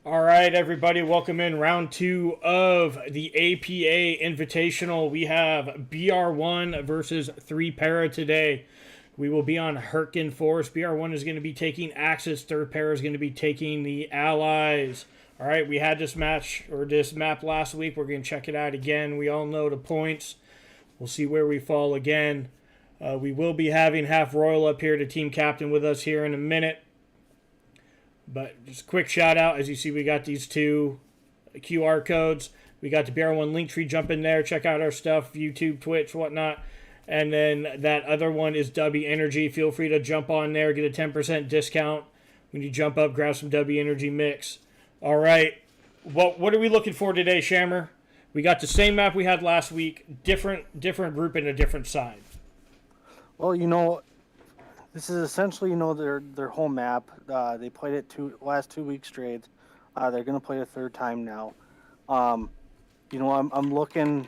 All right, everybody, welcome in round 2 of the APA Invitational. We have BR1 versus 3 Para today. We will be on Hurtgen Forest. BR1 is going to be taking Axis. 3rd Para is going to be taking the Allies. All right, we had this match, or this map last week. We're going to check it out again. We all know the points. We'll see where we fall again. We will be having Half Royal up here, the team captain, with us here in a minute. But just a quick shout out. As you see, we got these 2 QR codes. We got the BR1 Linktree. Jump in there, check out our stuff, YouTube, Twitch, whatnot. And then that other one is W Energy. Feel free to jump on there, get a 10% discount when you jump up, grab some W Energy mix. All right, what are we looking for today, Shammer? We got the same map we had last week, different group and a different side. Well, this is essentially, their home map. They played it last 2 weeks straight. They're going to play a 3rd time now. I'm looking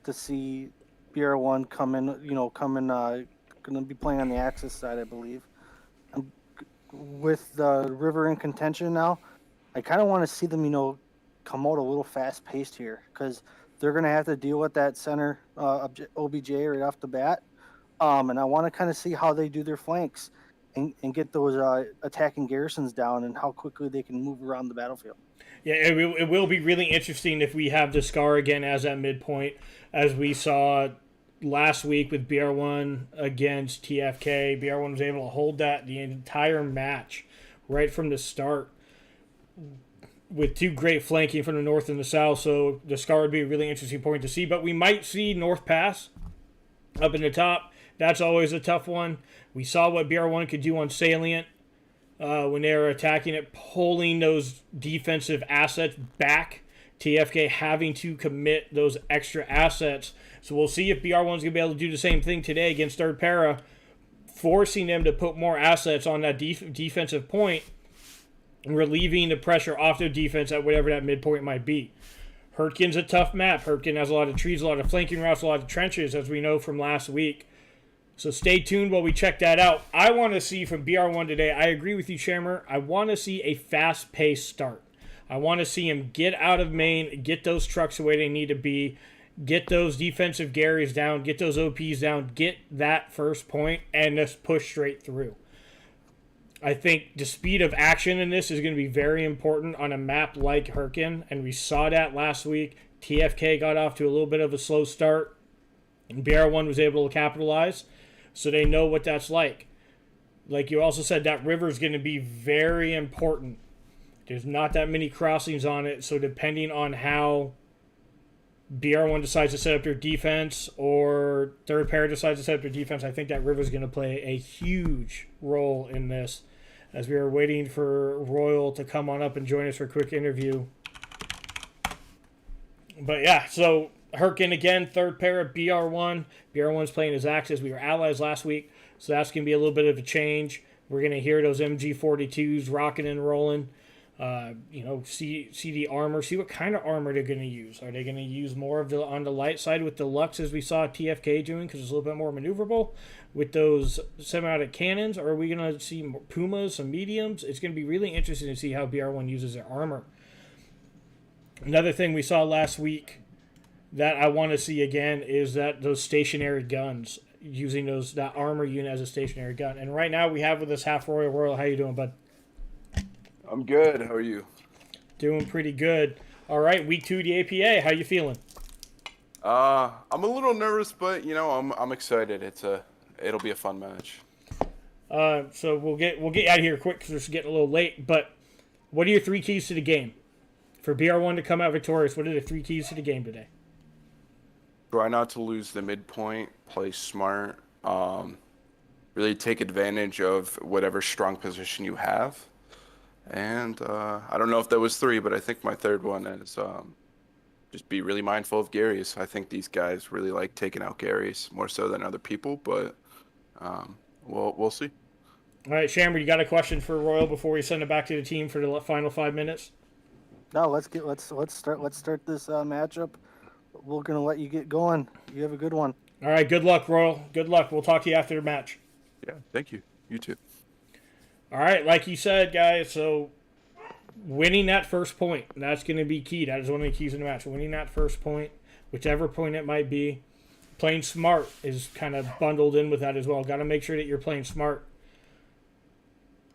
to see BR1 going to be playing on the Axis side, I believe. With the River in contention now, I kind of want to see them, come out a little fast-paced here, because they're going to have to deal with that center OBJ right off the bat. And I want to kind of see how they do their flanks and get those attacking garrisons down and how quickly they can move around the battlefield. Yeah, it will be really interesting if we have the Scar again as that midpoint, as we saw last week with BR1 against TFK. BR1 was able to hold that the entire match right from the start with 2 great flanking from the north and the south, so the Scar would be a really interesting point to see. But we might see North Pass up in the top. That's always a tough one. We saw what BR1 could do on Salient when they were attacking it, pulling those defensive assets back. TFK having to commit those extra assets. So we'll see if BR1's going to be able to do the same thing today against 3rd Para, forcing them to put more assets on that defensive point, relieving the pressure off their defense at whatever that midpoint might be. Hurtgen's a tough map. Hurtgen has a lot of trees, a lot of flanking routes, a lot of trenches, as we know from last week. So stay tuned while we check that out. I want to see from BR1 today, I agree with you, Shammer, I want to see a fast-paced start. I want to see him get out of main, get those trucks the way they need to be, get those defensive Garys down, get those OPs down, get that first point, and just push straight through. I think the speed of action in this is going to be very important on a map like Hurtgen, and we saw that last week. TFK got off to a little bit of a slow start, and BR1 was able to capitalize, so they know what that's like. Like you also said, that river is going to be very important. There's not that many crossings on it, so depending on how BR1 decides to set up their defense or third pair decides to set up their defense, I think that River's going to play a huge role in this. As we are waiting for Royal to come on up and join us for a quick interview. But yeah, so Hurtgen again, third pair of BR1. BR1's playing his Axis. We were allies last week, so that's going to be a little bit of a change. We're going to hear those MG42s rocking and rolling. See the armor, see what kind of armor they're going to use. Are they going to use more of the on the light side with the Lux as we saw TFK doing because it's a little bit more maneuverable with those semi-automatic cannons? Or are we going to see Pumas, some mediums? It's going to be really interesting to see how BR1 uses their armor. Another thing we saw last week that I want to see again is that those stationary guns, using that armor unit as a stationary gun. And right now we have with us Half Royal. Royal, how you doing, bud? I'm good. How are you? Doing pretty good. All right, week 2 of the APA. How you feeling? I'm a little nervous, but I'm excited. It'll be a fun match. So we'll get out of here quick because it's getting a little late. But what are your 3 keys to the game for BR1 to come out victorious? What are the 3 keys to the game today? Try not to lose the midpoint. Play smart. Really take advantage of whatever strong position you have. And I don't know if that was 3, but I think my third one is just be really mindful of Gary's. I think these guys really like taking out Gary's more so than other people, but we'll see. All right, Shamber, you got a question for Royal before we send it back to the team for the final 5 minutes? No, let's start this matchup. We're gonna let you get going. You have a good one. All right, good luck, Royal. Good luck. We'll talk to you after the match. Yeah, thank you. You too. All right, like you said, guys, so winning that first point, that's going to be key. That is one of the keys in the match. Winning that first point, whichever point it might be. Playing smart is kind of bundled in with that as well. Got to make sure that you're playing smart.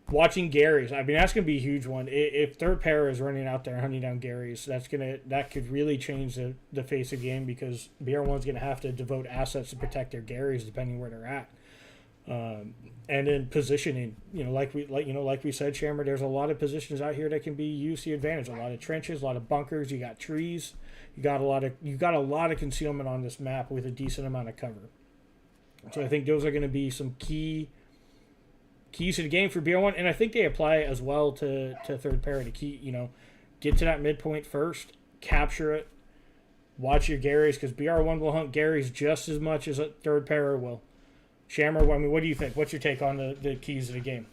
Watching Gary's, I mean, that's going to be a huge one. If third pair is running out there hunting down Gary's, that could really change the face of the game because BR1's going to have to devote assets to protect their Gary's depending where they're at. And then positioning, like we said, Shammer, there's a lot of positions out here that can be used to your advantage. A lot of trenches, a lot of bunkers. You got trees. You got a lot of concealment on this map with a decent amount of cover. So I think those are going to be some keys to the game for BR1, and I think they apply as well to third pair to get to that midpoint first, capture it, watch your Garys because BR1 will hunt Garys just as much as a third pair will. Shammer, I mean, what do you think? What's your take on the keys of the game?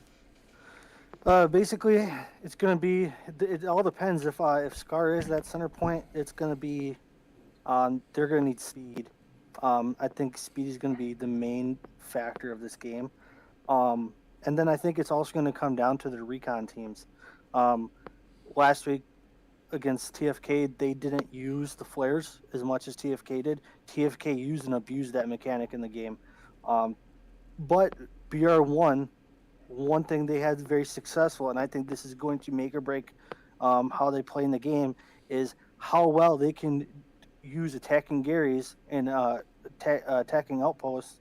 Basically, it's going to be. It all depends. If Scar is that center point, it's going to be. They're going to need speed. I think speed is going to be the main factor of this game. And then I think it's also going to come down to the recon teams. Last week against TFK, they didn't use the flares as much as TFK did. TFK used and abused that mechanic in the game. But BR1, one thing they had very successful, and I think this is going to make or break how they play in the game, is how well they can use attacking Garys and attacking outposts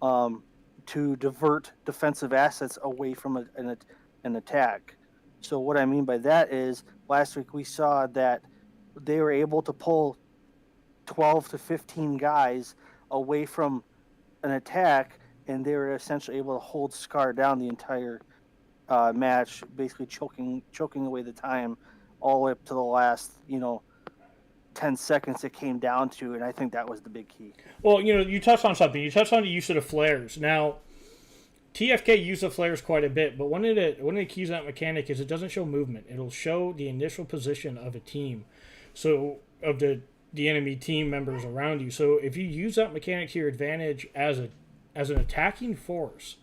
to divert defensive assets away from an attack. So what I mean by that is last week we saw that they were able to pull 12 to 15 guys away from an attack, and they were essentially able to hold Scar down the entire match, basically choking away the time all the way up to the last 10 seconds it came down to, and I think that was the big key. Well, you touched on something. You touched on the use of the flares. Now, TFK used the flares quite a bit, but one of the keys of that mechanic is it doesn't show movement. It'll show the initial position of a team, so of the enemy team members around you. So if you use that mechanic to your advantage as an attacking force,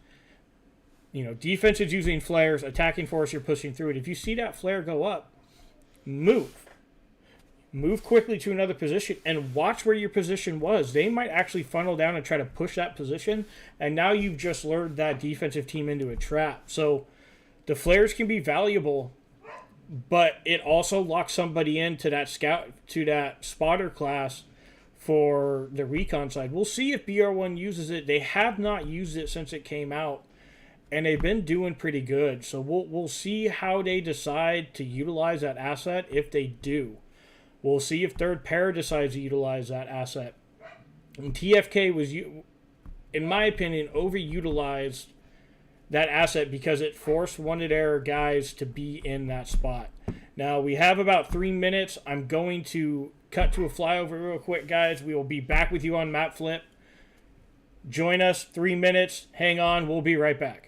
defense is using flares, attacking force, you're pushing through it. If you see that flare go up, move quickly to another position and watch where your position was. They might actually funnel down and try to push that position, and now you've just lured that defensive team into a trap. So the flares can be valuable, but it also locks somebody into that spotter class for the recon side. We'll see if BR1 uses it. They have not used it since it came out, and they've been doing pretty good. So we'll see how they decide to utilize that asset if they do. We'll see if third pair decides to utilize that asset. And TFK was, in my opinion, overutilized that asset because it forced wanted error guys to be in that spot. Now, we have about 3 minutes. I'm going to cut to a flyover real quick, guys. We will be back with you on Map Flip. Join us, 3 minutes. Hang on, we'll be right back.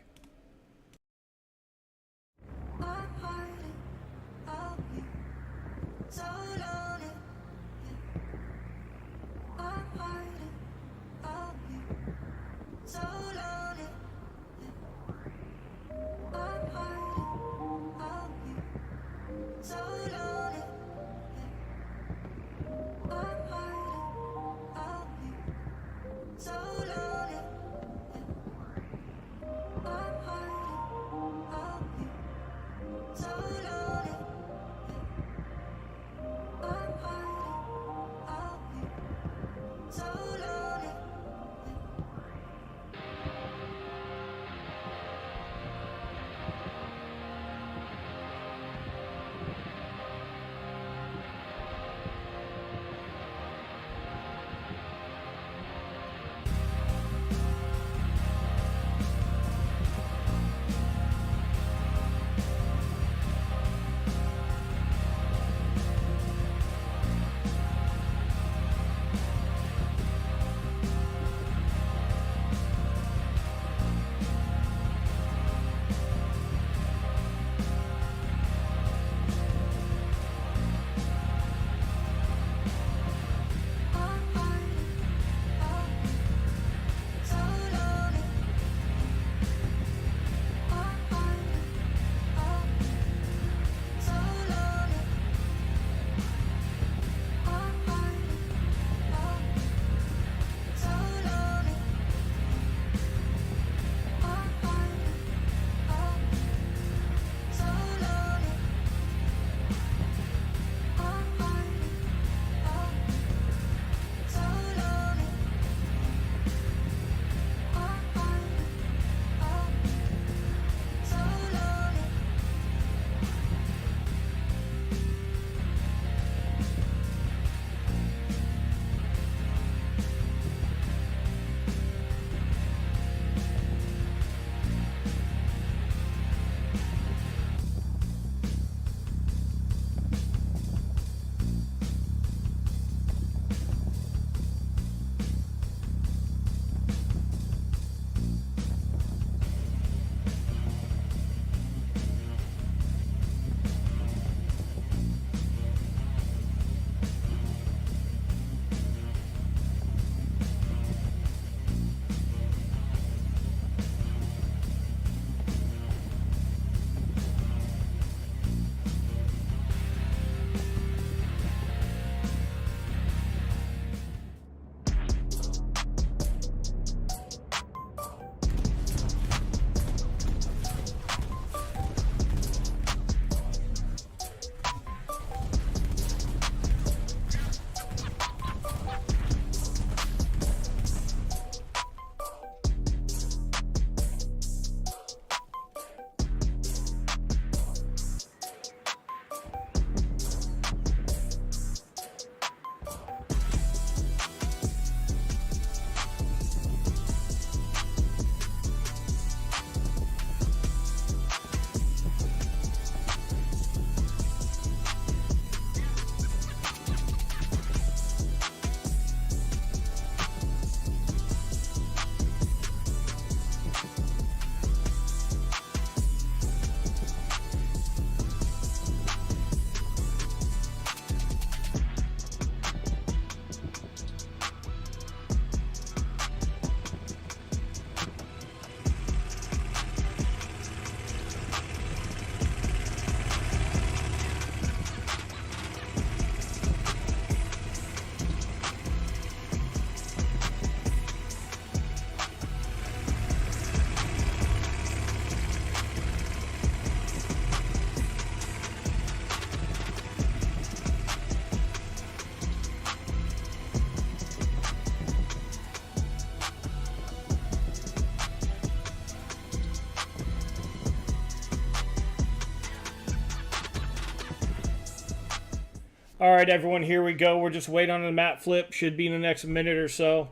All right, everyone, here we go. We're just waiting on the map flip. Should be in the next minute or so.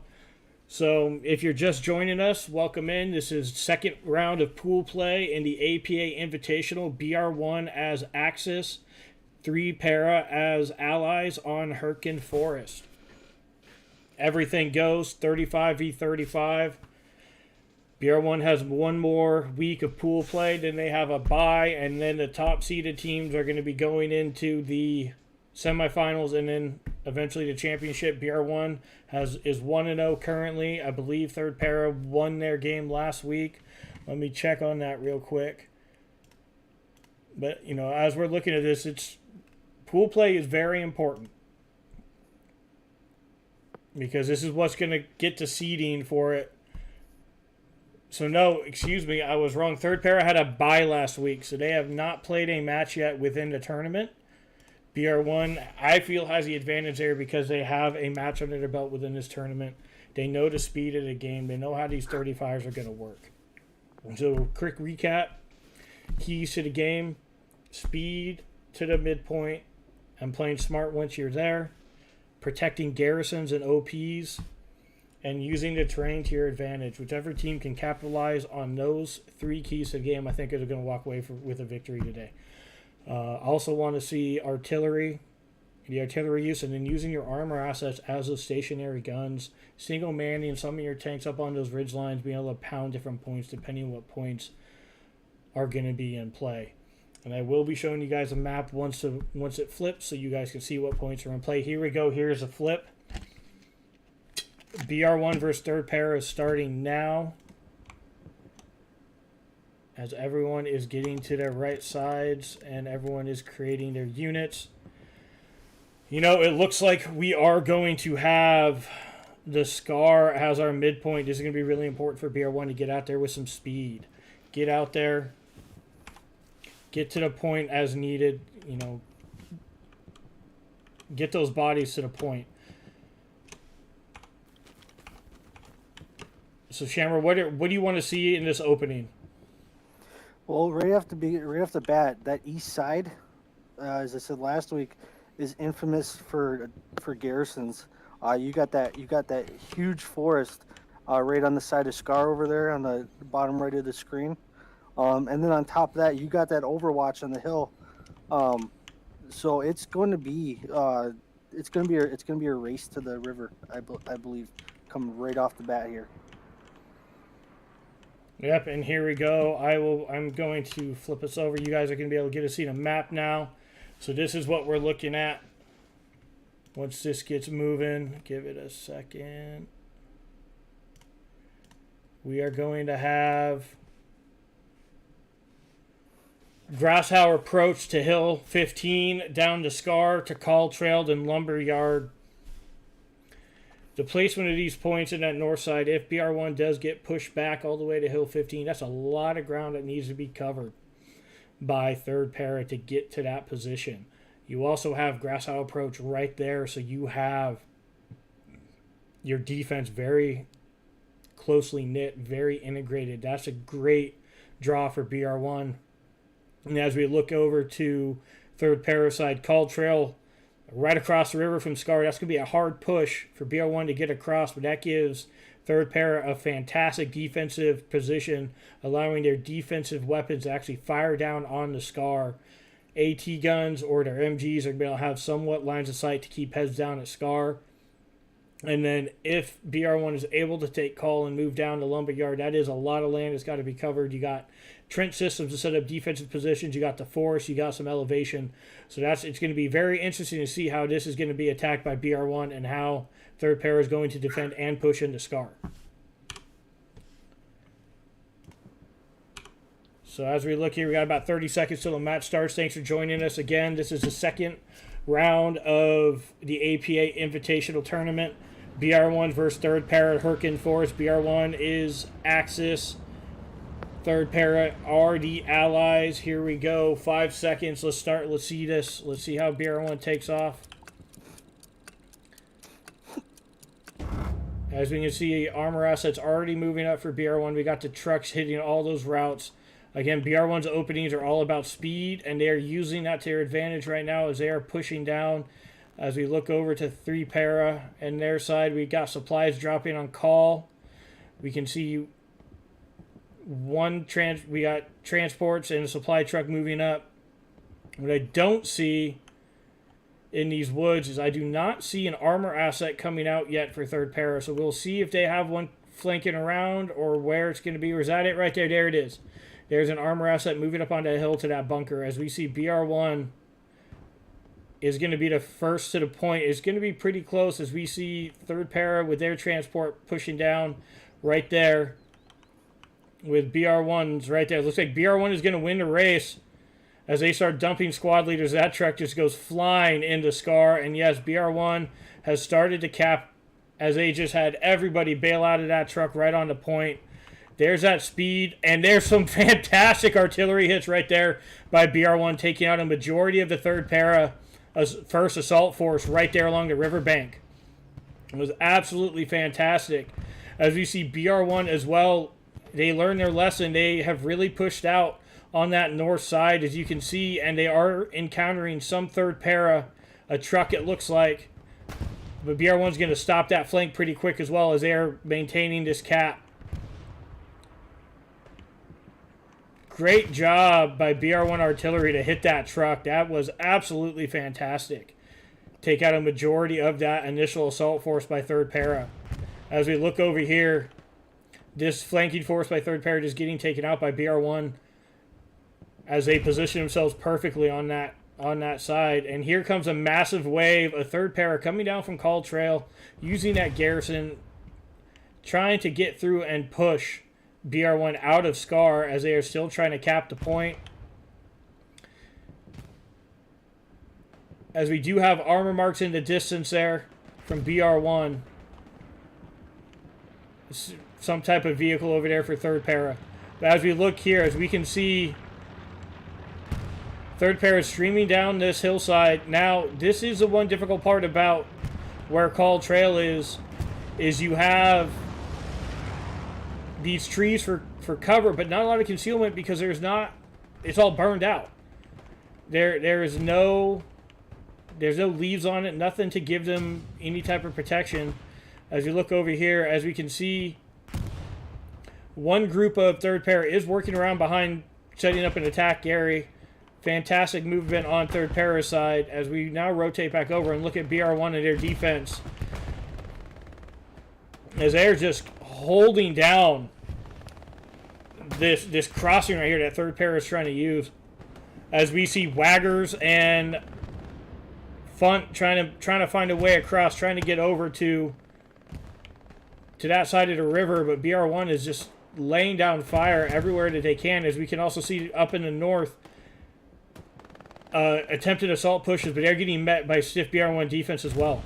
So if you're just joining us, welcome in. This is second round of pool play in the APA Invitational. BR1 as Axis, 3 Para as Allies on Hurtgen Forest. Everything goes 35v35. BR1 has one more week of pool play, then they have a bye, and then the top seeded teams are going to be going into the semifinals and then eventually the championship. BR1 is 1-0 currently. I believe Third Para won their game last week. Let me check on that real quick. But, you know, as we're looking at this, pool play is very important, because this is what's going to get to seeding for it. So no, excuse me, I was wrong. Third Para had a bye last week, so they have not played a match yet within the tournament. BR1, I feel, has the advantage there because they have a match under their belt within this tournament. They know the speed of the game. They know how these 35s are going to work. So, quick recap. Keys to the game. Speed to the midpoint. And playing smart once you're there. Protecting garrisons and OPs. And using the terrain to your advantage. Whichever team can capitalize on those 3 keys to the game, I think is going to walk away with a victory today. Also want to see artillery, the artillery use, and then using your armor assets as those stationary guns. Single manning some of your tanks up on those ridge lines, being able to pound different points depending on what points are going to be in play. And I will be showing you guys a map once it flips, so you guys can see what points are in play. Here we go. Here's a flip. BR1 versus Third Para is starting now, as everyone is getting to their right sides and everyone is creating their units. You know, it looks like we are going to have the Scar as our midpoint. This is going to be really important for BR1 to get out there with some speed. Get out there. Get to the point as needed. You know, get those bodies to the point. So, Shammer, what do you want to see in this opening? Well, right off the bat, that east side, as I said last week, is infamous for garrisons. You got that huge forest right on the side of Scar over there on the bottom right of the screen, and then on top of that, you got that Overwatch on the hill. So it's going to be a race to the river. I believe, coming right off the bat here. Yep, and here we go. I'm going to flip us over. You guys are going to be able to get to see the map now. So this is what we're looking at. Once this gets moving, give it a second. We are going to have Grasshopper approach to Hill 15, down to Scar, to Call Trail, and Lumberyard. The placement of these points in that north side, if BR1 does get pushed back all the way to Hill 15, that's a lot of ground that needs to be covered by Third Para to get to that position. You also have Grasshopper approach right there, so you have your defense very closely knit, very integrated. That's a great draw for BR1. And as we look over to Third Para side, Call Trail, right across the river from Scar. That's going to be a hard push for BR1 to get across, but that gives Third Para a fantastic defensive position, allowing their defensive weapons to actually fire down on the Scar. AT guns or their MGs are going to have somewhat lines of sight to keep heads down at Scar. And then if BR1 is able to take call and move down to Lumberyard, that is a lot of land that's got to be covered. You got trench systems to set up defensive positions. You got the forest. You got some elevation. So it's going to be very interesting to see how this is going to be attacked by BR1 and how Third Para is going to defend and push into Scar. So as we look here, we got about 30 seconds till the match starts. Thanks for joining us again. This is the second round of the APA Invitational Tournament. BR1 versus Third Para at Hurtgen Forest. BR1 is Axis. Third Para are the allies. Here we go. 5 seconds. Let's start. Let's see this. Let's see how BR1 takes off. As we can see, armor assets already moving up for BR1. We got the trucks hitting all those routes. Again, BR1's openings are all about speed, and they are using that to their advantage right now as they are pushing down As we look over to 3 para and their side, we got supplies dropping on call. We can see we got transports and a supply truck moving up. What I don't see in these woods is I do not see an armor asset coming out yet for 3rd para. So we'll see if they have one flanking around or where it's going to be. Or is that it right there? There it is. There's an armor asset moving up onto the hill to that bunker. As we see BR1 is going to be the first to the point. It's going to be pretty close as we see 3rd para with their transport pushing down right there with BR1's right there. It looks like BR1 is going to win the race as they start dumping squad leaders. That truck just goes flying into Scar. And yes, BR1 has started to cap as they just had everybody bail out of that truck right on the point. There's that speed, and there's some fantastic artillery hits right there by BR1, taking out a majority of the 3rd para, first assault force right there along the riverbank. It was absolutely fantastic. As we see BR1 as well, they learned their lesson. They have really pushed out on that north side, as you can see, and they are encountering some 3rd para, a truck it looks like. But BR1's going to stop that flank pretty quick as well as they're maintaining this cap. Great job by BR1 artillery to hit that truck. That was absolutely fantastic. Take out a majority of that initial assault force by 3rd para. As we look over here, this flanking force by 3rd para just getting taken out by BR1 as they position themselves perfectly on that side. And here comes a massive wave, a 3rd para coming down from Call Trail, using that garrison, trying to get through and push BR1 out of Scar as they are still trying to cap the point. As we do have armor marks in the distance there from BR1. Some type of vehicle over there for 3rd para. But as we look here, as we can see, 3rd para is streaming down this hillside. Now, this is the one difficult part about where Call Trail is you have these trees for cover, but not a lot of concealment because it's all burned out. There's no leaves on it, nothing to give them any type of protection. As you look over here, as we can see, one group of 3rd para is working around behind, setting up an attack Gary. Fantastic movement on 3rd para's side as we now rotate back over and look at BR1 and their defense. As they're just holding down this crossing right here that 3rd para is trying to use. As we see Waggers and Funt trying to find a way across, trying to get over to that side of the river, but BR1 is just laying down fire everywhere that they can. As we can also see up in the north, attempted assault pushes, but they're getting met by stiff BR1 defense as well.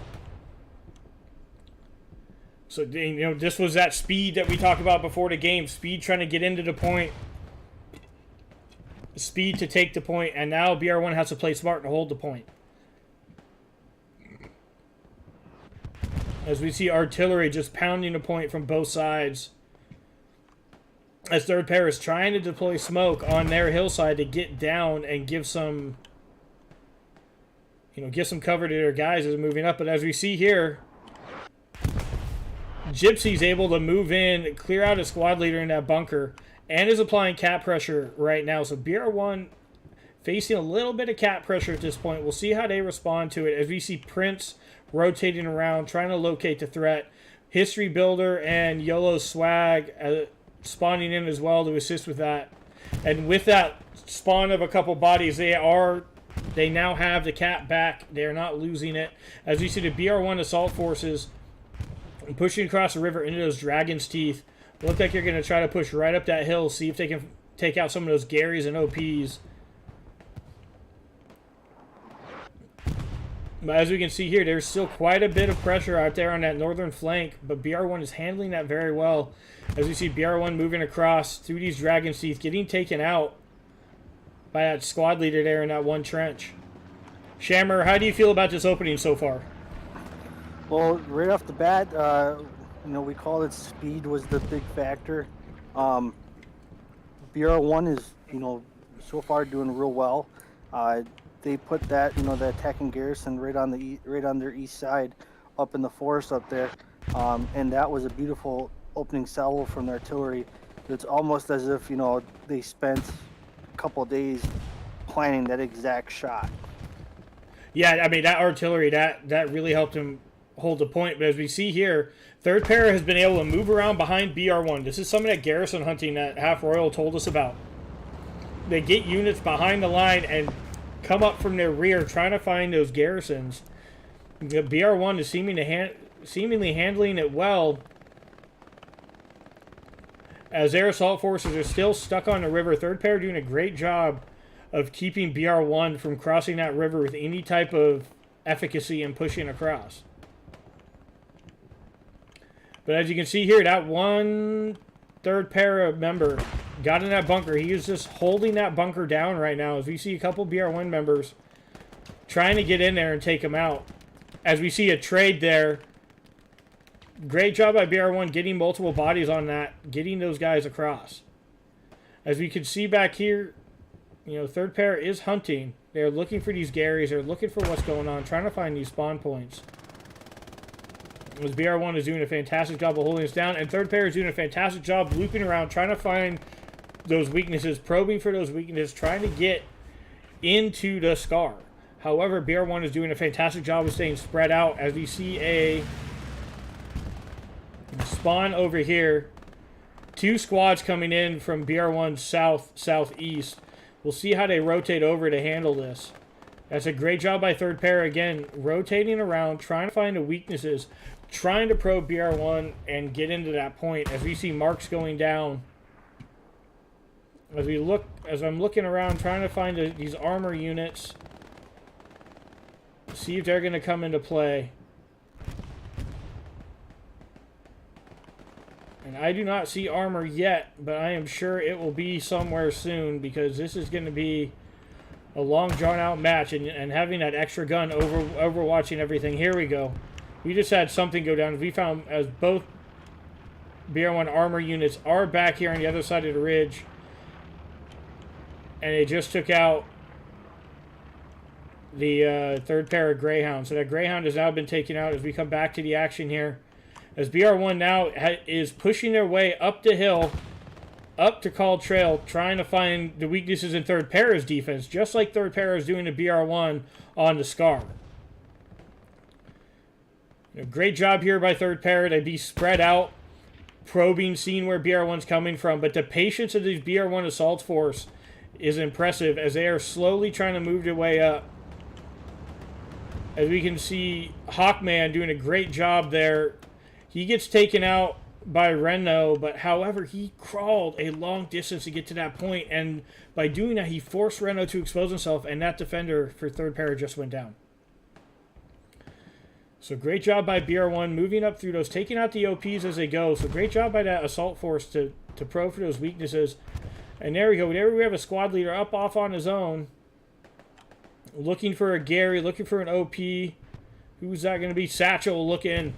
So, this was that speed that we talked about before the game. Speed trying to get into the point. Speed to take the point, and now BR1 has to play smart to hold the point. As we see artillery just pounding the point from both sides. As 3rd para is trying to deploy smoke on their hillside to get down and give some cover to their guys as they're moving up. But as we see here, Gypsy's able to move in, clear out a squad leader in that bunker, and is applying cap pressure right now. So BR1 facing a little bit of cap pressure at this point. We'll see how they respond to it as we see Prince rotating around, trying to locate the threat. History Builder and YOLO Swag spawning in as well to assist with that. And with that spawn of a couple bodies, they now have the cap back. They're not losing it. As we see the BR1 assault forces pushing across the river into those Dragon's Teeth. Look like you're going to try to push right up that hill, see if they can take out some of those Garys and OPs. But as we can see here, there's still quite a bit of pressure out there on that northern flank, but BR1 is handling that very well. As we see BR1 moving across through these Dragon's Teeth, getting taken out by that squad leader there in that one trench. Shammer, how do you feel about this opening so far? Well, right off the bat, we called it speed was the big factor. BR1 is, so far doing real well. they put that, the attacking garrison right on right on their east side, up in the forest up there, and that was a beautiful opening salvo from the artillery. It's almost as if they spent a couple of days planning that exact shot. Yeah, I mean, that artillery, that really helped him hold the point. But as we see here, Third Para has been able to move around behind BR1. This is some of that garrison hunting that Half Royal told us about. They get units behind the line and come up from their rear trying to find those garrisons. The BR1 is seemingly handling it well, as their assault forces are still stuck on the river. Third Para doing a great job of keeping BR1 from crossing that river with any type of efficacy and pushing across. But as you can see here, that one Third Para member got in that bunker. He is just holding that bunker down right now as we see a couple BR1 members trying to get in there and take him out. As we see a trade there. Great job by BR1 getting multiple bodies on that, getting those guys across. As we can see back here, Third Para is hunting. They're looking for these Garys. They're looking for what's going on, trying to find these spawn points. As BR1 is doing a fantastic job of holding us down, and Third Para is doing a fantastic job looping around, trying to find those weaknesses, probing for those weaknesses, trying to get into the Scar. However, BR1 is doing a fantastic job of staying spread out as we see a spawn over here. 2 squads coming in from BR1 southeast. We'll see how they rotate over to handle this. That's a great job by Third Para again, rotating around, trying to find the weaknesses, trying to probe BR1 and get into that point. As we see marks going down, as I'm looking around trying to find these armor units, see if they're going to come into play. And I do not see armor yet, but I am sure it will be somewhere soon, because this is going to be a long, drawn-out match. And having that extra gun overwatching everything. Here we go. We just had something go down. We found as both BR1 armor units are back here on the other side of the ridge. And they just took out the Third Para Greyhound. So that Greyhound has now been taken out as we come back to the action here. As BR1 now is pushing their way up the hill, up to Called Trail, trying to find the weaknesses in Third Para's defense, just like Third Para is doing to BR1 on the Scar. Great job here by Third Para to be spread out, probing, seeing where BR1's coming from. But the patience of these BR1 assault force is impressive as they are slowly trying to move their way up. As we can see, Hawkman doing a great job there. He gets taken out by Renno, but however, he crawled a long distance to get to that point, and by doing that, he forced Renno to expose himself, and that defender for Third Para just went down. So great job by BR1 moving up through those, taking out the OPs as they go. So great job by that assault force to probe for those weaknesses. And there we go. There we have a squad leader up off on his own, looking for a Gary, looking for an OP. Who's that going to be? Satchel looking.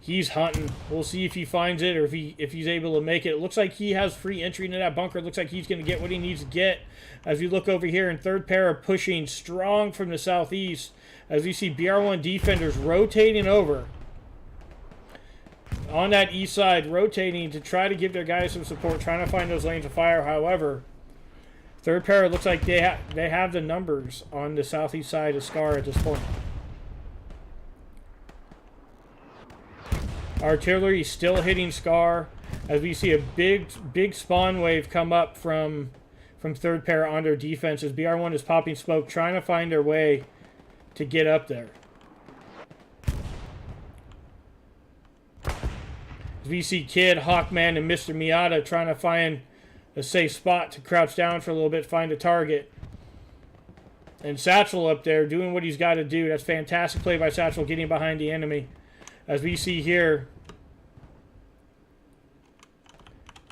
He's hunting. We'll see if he finds it or if he's able to make it. It looks like he has free entry into that bunker. It looks like he's going to get what he needs to get. As we look over here, and Third Para pushing strong from the southeast. As we see BR1 defenders rotating over on that east side, rotating to try to give their guys some support, trying to find those lanes of fire. However, Third Para looks like they have the numbers on the southeast side of Scar at this point. Artillery still hitting Scar as we see a big spawn wave come up from Third Para on their defense as BR1 is popping smoke, trying to find their way to get up there. As we see Kid, Hawkman, and Mr. Miata trying to find a safe spot to crouch down for a little bit, find a target. And Satchel up there doing what he's got to do. That's fantastic play by Satchel, getting behind the enemy. As we see here,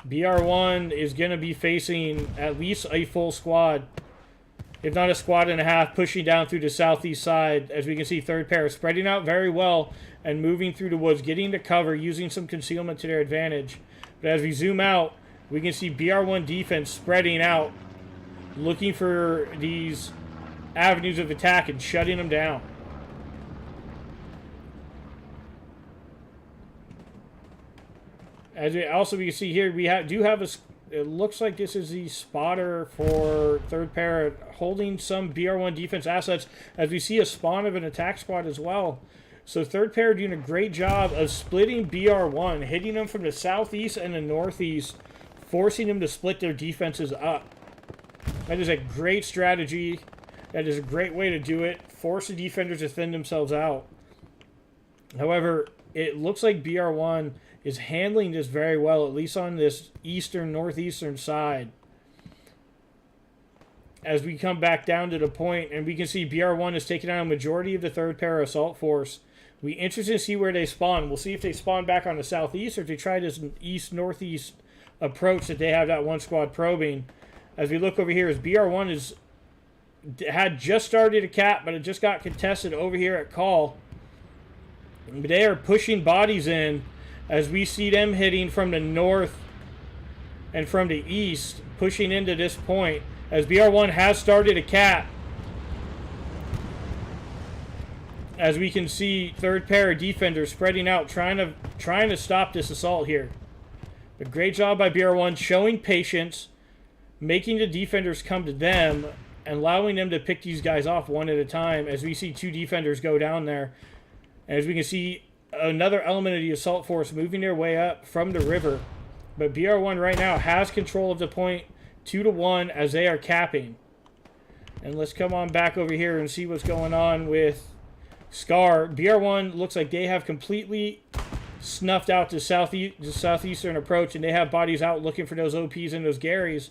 BR1 is going to be facing at least a full squad, if not a squad and a half, pushing down through the southeast side. As we can see, Third Para spreading out very well and moving through the woods, getting to cover, using some concealment to their advantage. But as we zoom out, we can see BR1 defense spreading out, looking for these avenues of attack and shutting them down. As we can see here, we do have a. It looks like this is the spotter for third pair holding some BR1 defense assets, as we see a spawn of an attack squad as well. So third pair doing a great job of splitting BR1, hitting them from the southeast and the northeast, forcing them to split their defenses up. That is a great strategy. That is a great way to do it. Force the defenders to thin themselves out. However, it looks like BR1 is handling this very well, at least on this northeastern side. As we come back down to the point, and we can see BR1 is taking out a majority of the third pair assault force. We interested to see where they spawn. We'll see if they spawn back on the southeast or if they try this east-northeast approach that they have that one squad probing. As we look over here, as BR1 had just started a cap, but it just got contested over here at call. They are pushing bodies in as we see them hitting from the north and from the east, pushing into this point. As BR1 has started a cap, as we can see third pair of defenders spreading out, trying to stop this assault here. But great job by BR1 showing patience, making the defenders come to them, and allowing them to pick these guys off one at a time. As we see two defenders go down there, and as we can see another element of the assault force moving their way up from the river. But BR1 right now has control of the point 2-1 as they are capping. And let's come on back over here and see what's going on with Scar. BR1 looks like they have completely snuffed out the southeastern approach, and they have bodies out looking for those OPs and those Garys.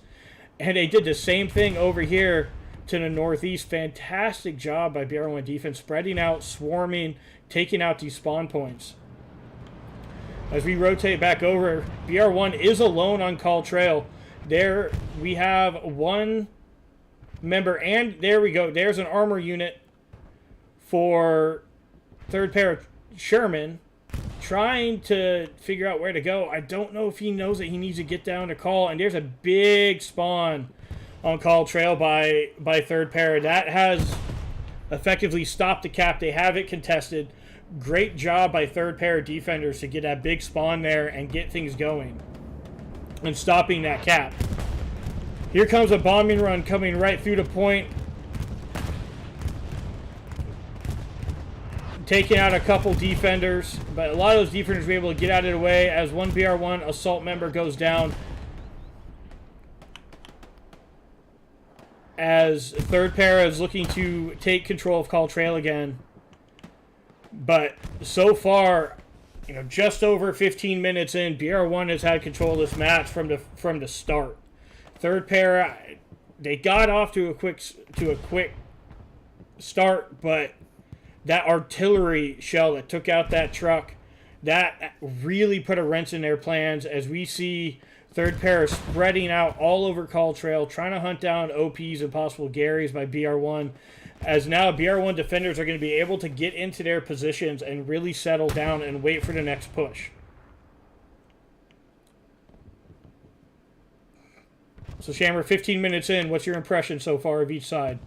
And they did the same thing over here to the northeast. Fantastic job by BR1 defense, spreading out, swarming, taking out these spawn points. As we rotate back over, BR1 is alone on call trail. There we have one member, and there we go. There's an armor unit for third pair Sherman, trying to figure out where to go. I don't know if he knows that he needs to get down to call, and there's a big spawn on call trail by third pair. That has effectively stopped the cap. They have it contested. Great job by third pair defenders to get that big spawn there and get things going and stopping that cap. Here comes a bombing run coming right through the point, taking out a couple defenders, but a lot of those defenders were able to get out of the way as one BR1 assault member goes down. As third pair is looking to take control of call trail again. But so far, just over 15 minutes in, BR1 has had control of this match from the start. Third pair, they got off to a quick start, but that artillery shell that took out that truck, that really put a wrench in their plans. As we see third pair spreading out all over call trail, trying to hunt down OPs and possible Garys by BR1. As now BR1 defenders are going to be able to get into their positions and really settle down and wait for the next push. So Shammer, 15 minutes in, what's your impression so far of each side?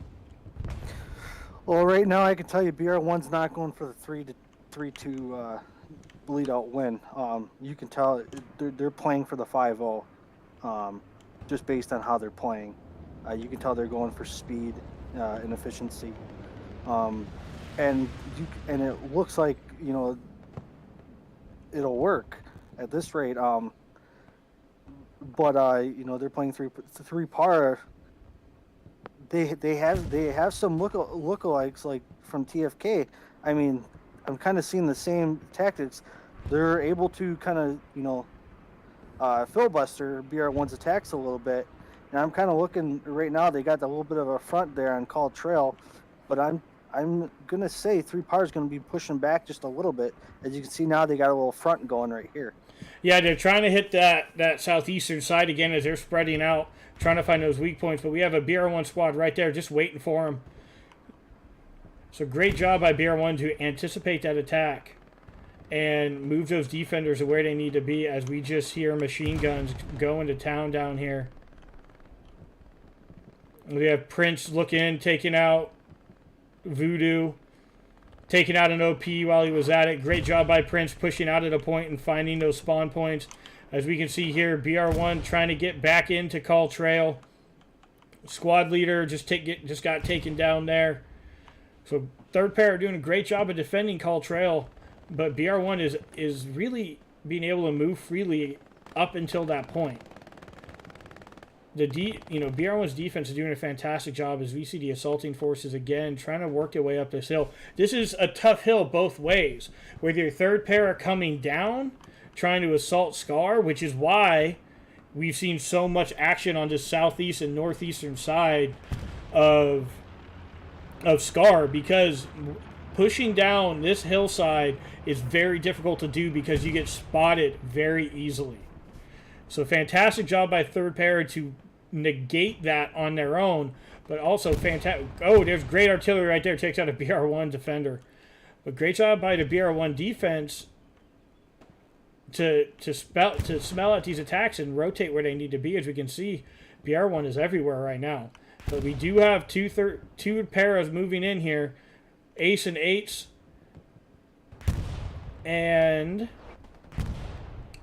Well, right now I can tell you BR1's not going for the 3-2 bleed out win. You can tell they're playing for the 5-0, just based on how they're playing. You can tell they're going for speed and efficiency, and it looks like it'll work at this rate. But they're playing three par. They have some lookalikes like from TFK. I mean, I'm kind of seeing the same tactics. They're able to kind of filibuster BR1's attacks a little bit. And I'm kind of looking right now. They got a little bit of a front there on call trail, but I'm gonna say 3 par is gonna be pushing back just a little bit. As you can see now, they got a little front going right here. Yeah, they're trying to hit that southeastern side again as they're spreading out, trying to find those weak points. But we have a BR1 squad right there just waiting for them. So great job by BR1 to anticipate that attack and move those defenders to where they need to be, as we just hear machine guns go into town down here. We have Prince looking, taking out Voodoo, taking out an OP while he was at it. Great job by Prince pushing out at a point and finding those spawn points. As we can see here, BR1 trying to get back into Call Trail. Squad leader just got taken down there. So third pair are doing a great job of defending Call Trail, but BR1 is really being able to move freely up until that point. BR1's defense is doing a fantastic job as we see the assaulting forces again trying to work their way up this hill. This is a tough hill both ways. Whether your third pair are coming down, trying to assault Scar, which is why we've seen so much action on the southeast and northeastern side of Scar, because pushing down this hillside is very difficult to do because you get spotted very easily. So fantastic job by third pair to negate that on their own, but also fantastic. Oh, there's great artillery right there. Takes out a BR1 defender. But great job by the BR1 defense to smell out these attacks and rotate where they need to be. As we can see, BR1 is everywhere right now. But we do have two paras moving in here. Ace and Eights. And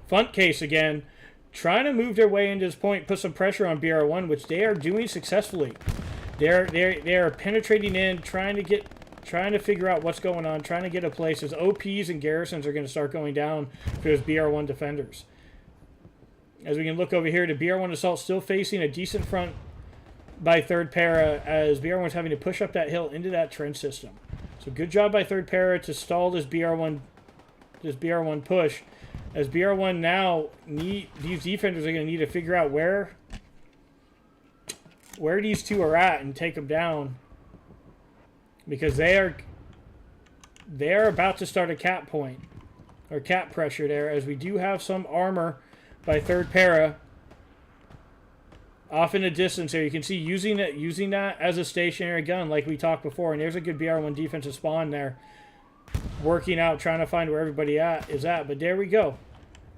Front Case again, trying to move their way into this point, put some pressure on BR1, which they are doing successfully. They are penetrating in, trying to figure out what's going on, trying to get a place. As OPs and garrisons are going to start going down for those BR1 defenders. As we can look over here, the BR1 assault still facing a decent front by third para, as BR1 is having to push up that hill into that trench system. So good job by third para to stall this BR1 push. As BR1 now these defenders are going to need to figure out where these two are at and take them down, because they are about to start a cap point or cap pressure there. As we do have some armor by third para off in the distance there. You can see using that as a stationary gun like we talked before, and there's a good BR1 defensive spawn there, working out, trying to find where everybody is at. But there we go.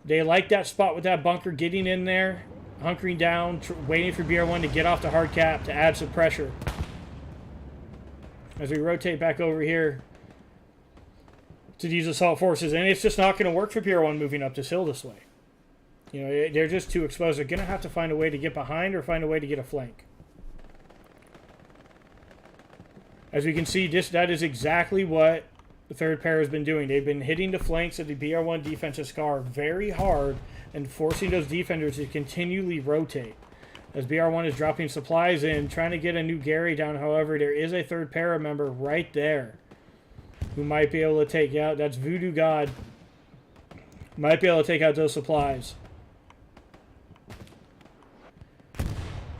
They like that spot with that bunker, getting in there, hunkering down, waiting for BR1 to get off the hard cap to add some pressure. As we rotate back over here to these assault forces, and it's just not going to work for BR1 moving up this hill this way. You know, they're just too exposed. They're going to have to find a way to get behind or find a way to get a flank. As we can see, that is exactly what the third pair has been doing. They've been hitting the flanks of the BR1 defensive Scar very hard and forcing those defenders to continually rotate. As BR1 is dropping supplies in, trying to get a new Gary down. However, there is a third para member right there who might be able to take out. That's Voodoo God. Might be able to take out those supplies.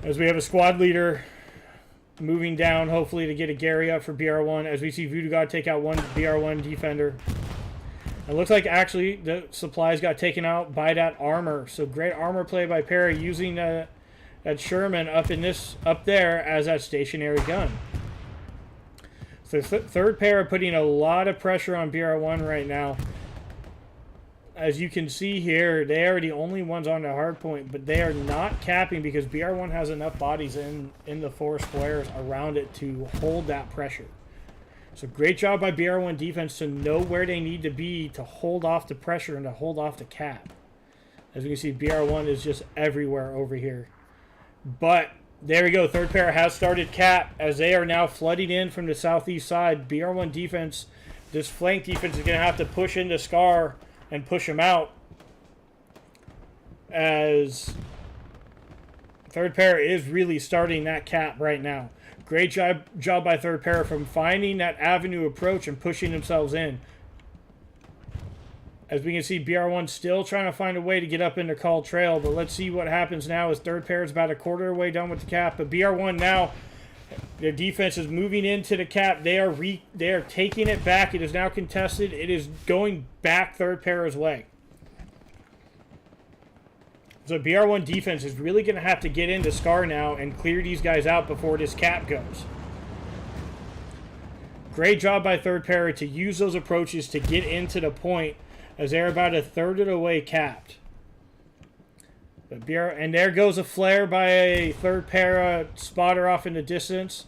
As we have a squad leader moving down, hopefully to get a Gary up for BR1, as we see Voodoo God take out one BR1 defender. It looks like actually the supplies got taken out by that armor. So great armor play by Perry, using that Sherman up there as that stationary gun. So third pair putting a lot of pressure on BR1 right now. As you can see here, they are the only ones on the hard point, but they are not capping because BR1 has enough bodies in the four squares around it to hold that pressure. So great job by BR1 defense to know where they need to be to hold off the pressure and to hold off the cap. As you can see, BR1 is just everywhere over here. But there we go. Third pair has started cap as they are now flooding in from the southeast side. BR1 defense, this flank defense is going to have to push into Scar and push him out, as third pair is really starting that cap right now. Great job by third pair from finding that avenue approach and pushing themselves in. As we can see, BR1 still trying to find a way to get up into Call Trail, but let's see what happens now as third pair is about a quarter of the way done with the cap. But BR1 now, their defense is moving into the cap. They are taking it back. It is now contested. It is going back third pair's way. So BR1 defense is really going to have to get into Scar now and clear these guys out before this cap goes. Great job by third pair to use those approaches to get into the point, as they're about a third of the way capped. But and there goes a flare by a third para spotter off in the distance.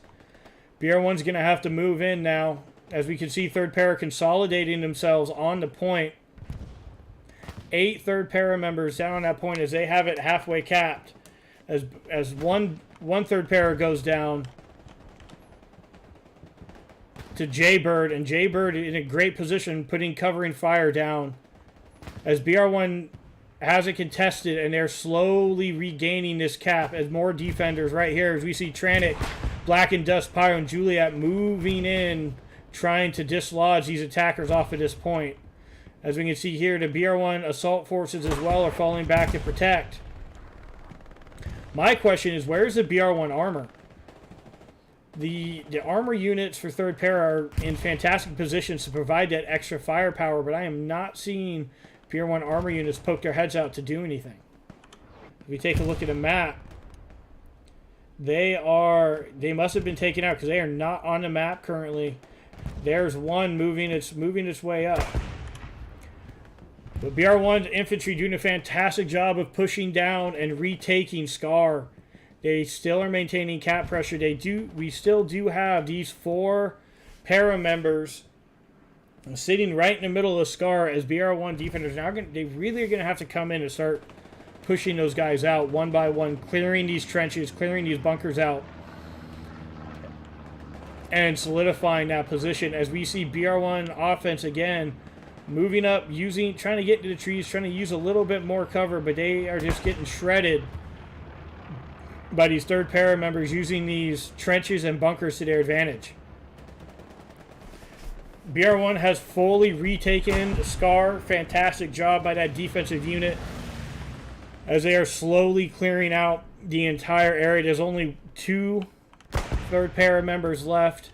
BR1's going to have to move in now. As we can see, third para consolidating themselves on the point. 8 third para members down on that point as they have it halfway capped. As one third para goes down to Jaybird, and Jaybird in a great position covering fire down as BR1 has it contested, and they're slowly regaining this cap as more defenders right here as we see Tranic, Black and Dust, Pyro, and Juliet moving in, trying to dislodge these attackers off of this point. As we can see here, the BR1 assault forces as well are falling back to protect. My question is, where's the BR1 armor? The armor units for third para are in fantastic positions to provide that extra firepower, but I am not seeing BR1 armor units poke their heads out to do anything. If we take a look at a map, they must have been taken out because they are not on the map currently. There's one moving its way up. But BR1 infantry doing a fantastic job of pushing down and retaking Scar. They still are maintaining cap pressure. We still do have these 4 para members sitting right in the middle of Scar as BR1 defenders. Now they really are going to have to come in and start pushing those guys out one by one, clearing these trenches, clearing these bunkers out, and solidifying that position as we see BR1 offense again moving up, trying to get into the trees, trying to use a little bit more cover, but they are just getting shredded by these third para members using these trenches and bunkers to their advantage. BR1 has fully retaken Scar. Fantastic job by that defensive unit as they are slowly clearing out the entire area. There's only 2 third para members left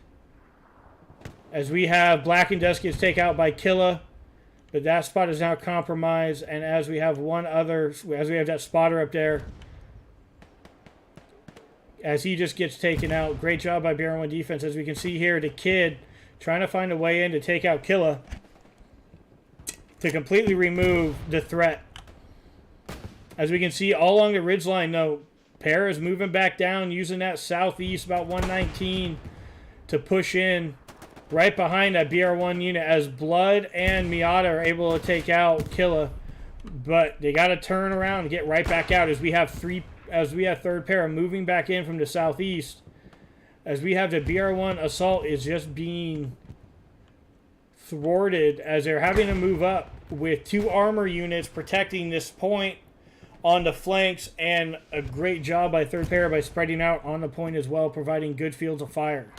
as we have Black and Dust gets taken out by Killa, but that spot is now compromised, and as we have that spotter up there as he just gets taken out. Great job by BR1 defense. As we can see here, the Kid trying to find a way in to take out Killa to completely remove the threat. As we can see all along the ridgeline, though, Para is moving back down, using that southeast about 119 to push in right behind that BR1 unit as Blood and Miata are able to take out Killa. But they got to turn around and get right back out as we have third para moving back in from the southeast. As we have the BR1 assault is just being thwarted as they're having to move up with 2 armor units protecting this point on the flanks, and a great job by third para by spreading out on the point as well, providing good fields of fire.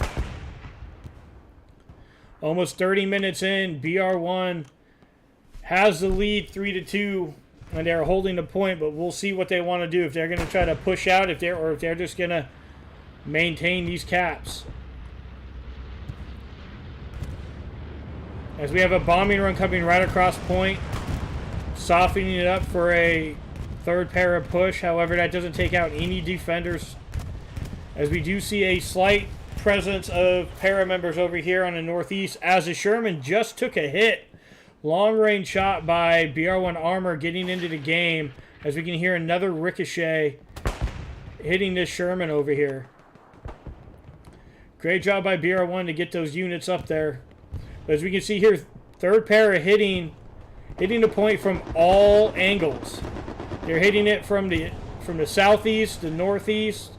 Almost 30 minutes in, BR1 has the lead 3-2, and they're holding the point, but we'll see what they want to do. If they're going to try to push out, if they're just going to maintain these caps. As we have a bombing run coming right across point, softening it up for a third para push. However, that doesn't take out any defenders, as we do see a slight presence of para members over here on the northeast as the Sherman just took a hit. Long range shot by BR1 armor getting into the game, as we can hear another ricochet hitting this Sherman over here. Great job by BR1 to get those units up there. But as we can see here, third para hitting the point from all angles. They're hitting it from the southeast, the northeast.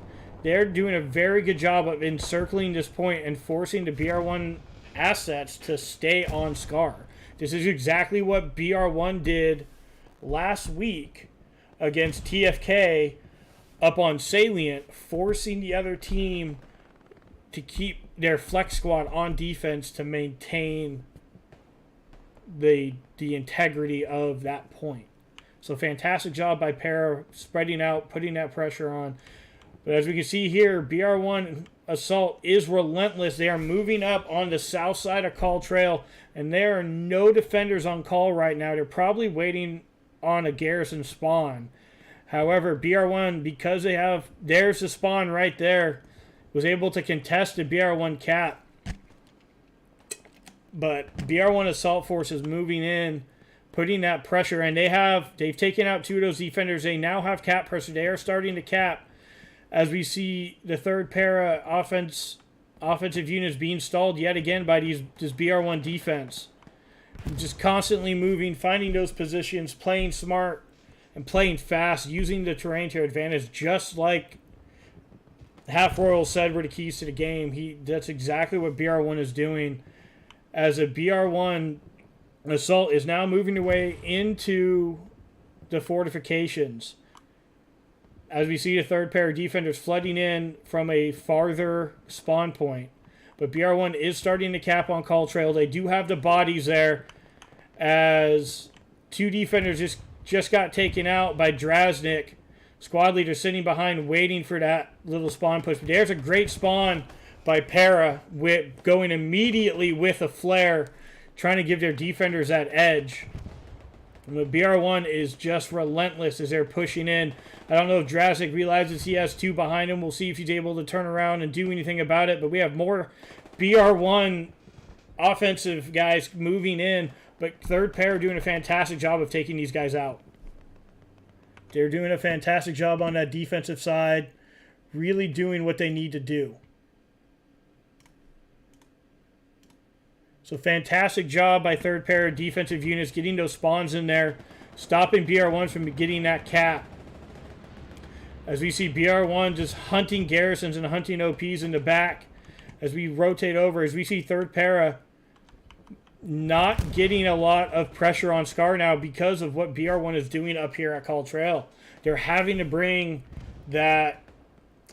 They're doing a very good job of encircling this point and forcing the BR1 assets to stay on Scar. This is exactly what BR1 did last week against TFK up on Salient, forcing the other team to keep their flex squad on defense to maintain the integrity of that point. So fantastic job by Para spreading out, putting that pressure on. But as we can see here, BR1 assault is relentless. They are moving up on the south side of Call Trail, and there are no defenders on call right now. They're probably waiting on a garrison spawn. However, BR1, because there's the spawn right there, was able to contest the BR1 cap. But BR1 assault force is moving in, putting that pressure, and they've taken out 2 of those defenders. They now have cap pressure. They are starting to cap as we see the third para offense offensive units being stalled yet again by this BR1 defense. Just constantly moving, finding those positions, playing smart and playing fast, using the terrain to their advantage, just like Half Royal said were the keys to the game. That's exactly what BR1 is doing. As a BR1 assault is now moving their way into the fortifications. As we see the third pair of defenders flooding in from a farther spawn point. But BR1 is starting to cap on Call Trail. They do have the bodies there, as 2 defenders just got taken out by Drasnik. Squad leader sitting behind waiting for that little spawn push. But there's a great spawn by Para, going immediately with a flare, trying to give their defenders that edge. And the BR1 is just relentless as they're pushing in. I don't know if Drasnik realizes he has 2 behind him. We'll see if he's able to turn around and do anything about it. But we have more BR1 offensive guys moving in. But third pair are doing a fantastic job of taking these guys out. They're doing a fantastic job on that defensive side. Really doing what they need to do. So fantastic job by third pair of defensive units getting those spawns in there. Stopping BR1 from getting that cap. As we see BR1 just hunting garrisons and hunting OPs in the back. As we rotate over, as we see third para not getting a lot of pressure on Scar now because of what BR1 is doing up here at Call Trail. They're having to bring that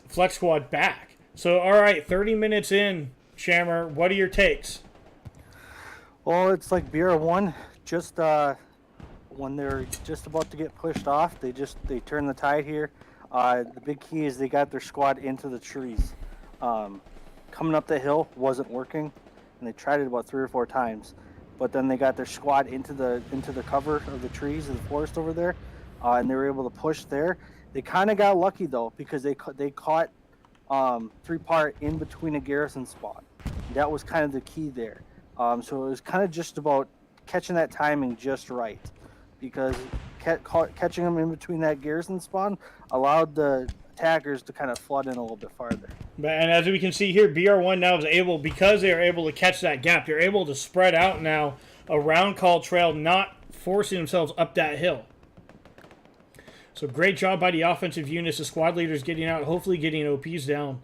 flex squad back. So, all right, 30 minutes in, Shammer, what are your takes? Well, it's like BR1, just when they're just about to get pushed off, they turn the tide here. The big key is they got their squad into the trees. Coming up the hill wasn't working, and they tried it about 3 or 4 times. But then they got their squad into the cover of the trees of the forest over there, and they were able to push there. They kind of got lucky though, because they caught 3-part in between a garrison spot. That was kind of the key there. So it was kind of just about catching that timing just right, because catching them in between that garrison spawn allowed the attackers to kind of flood in a little bit farther. And as we can see here, BR1 now is able, because they are able to catch that gap, they're able to spread out now around Call Trail, not forcing themselves up that hill. So great job by the offensive units, the squad leaders getting out, hopefully getting OPs down.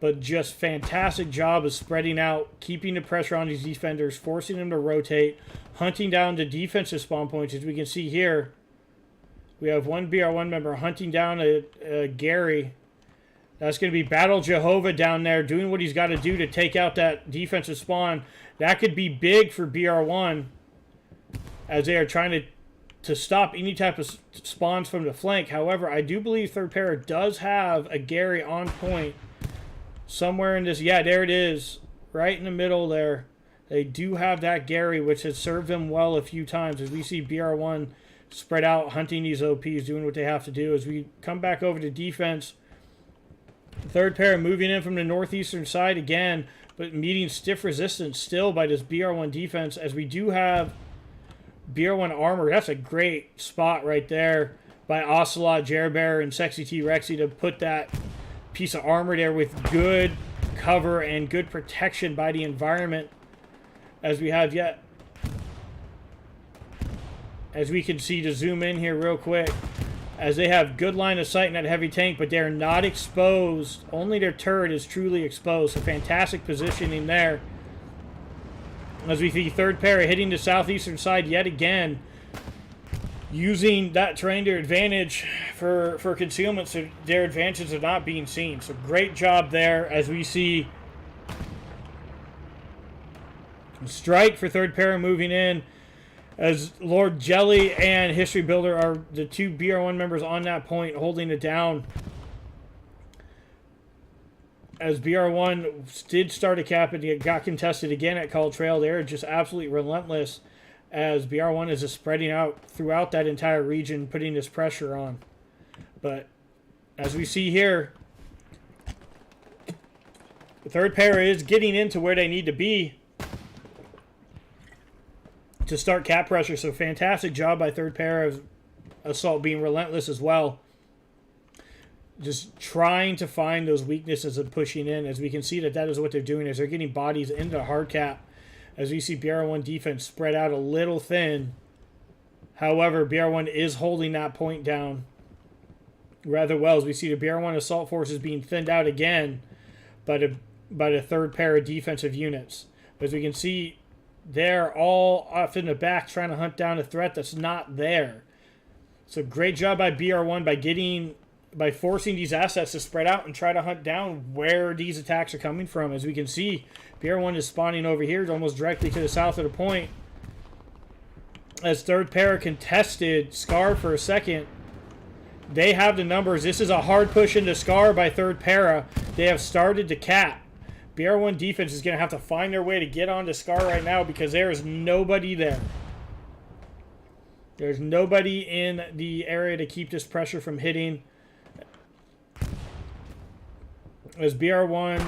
But just fantastic job of spreading out, keeping the pressure on these defenders, forcing them to rotate, hunting down the defensive spawn points. As we can see here, we have one BR1 member hunting down a Gary. That's going to be Battle Jehovah down there doing what he's got to do to take out that defensive spawn. That could be big for BR1 as they are trying to stop any type of spawns from the flank. However, I do believe third para does have a Gary on point somewhere in this. Yeah, there it is. Right in the middle there. They do have that Gary, which has served them well a few times. As we see BR1 spread out, hunting these OPs, doing what they have to do. As we come back over to defense, third pair moving in from the northeastern side again, but meeting stiff resistance still by this BR1 defense, as we do have BR1 armor. That's a great spot right there by Ocelot, Jerbear, and Sexy T-Rexy to put that piece of armor there with good cover and good protection by the environment. As we have yet, as we can see, to zoom in here real quick, as they have good line of sight in that heavy tank, but they're not exposed. Only their turret is truly exposed. So fantastic positioning there. As we see third pair hitting the southeastern side yet again, using that terrain to their advantage for concealment, so their advantages are not being seen. So great job there, as we see strike for third pair moving in, as Lord Jelly and History Builder are the 2 BR1 members on that point, holding it down. As BR1 did start a cap and it got contested again at Call Trail, they're just absolutely relentless, as BR1 is just spreading out throughout that entire region, putting this pressure on. But as we see here, the third pair is getting into where they need to be to start cap pressure. So fantastic job by third pair of assault being relentless as well. just trying to find those weaknesses and pushing in. As we can see that is what they're doing, is they're getting bodies into hard cap. As we see BR1 defense spread out a little thin. However, BR1 is holding that point down rather well. As we see the BR1 assault forces being thinned out again by the third pair of defensive units. As we can see, they're all off in the back trying to hunt down a threat that's not there. So great job by BR1 by forcing these assets to spread out and try to hunt down where these attacks are coming from. As we can see, BR1 is spawning over here, almost directly to the south of the point. As third pair contested Scar for a second, they have the numbers. This is a hard push into Scar by third para. They have started to cap. BR1 defense is going to have to find their way to get onto Scar right now because there is nobody there. There's nobody in the area to keep this pressure from hitting. As BR1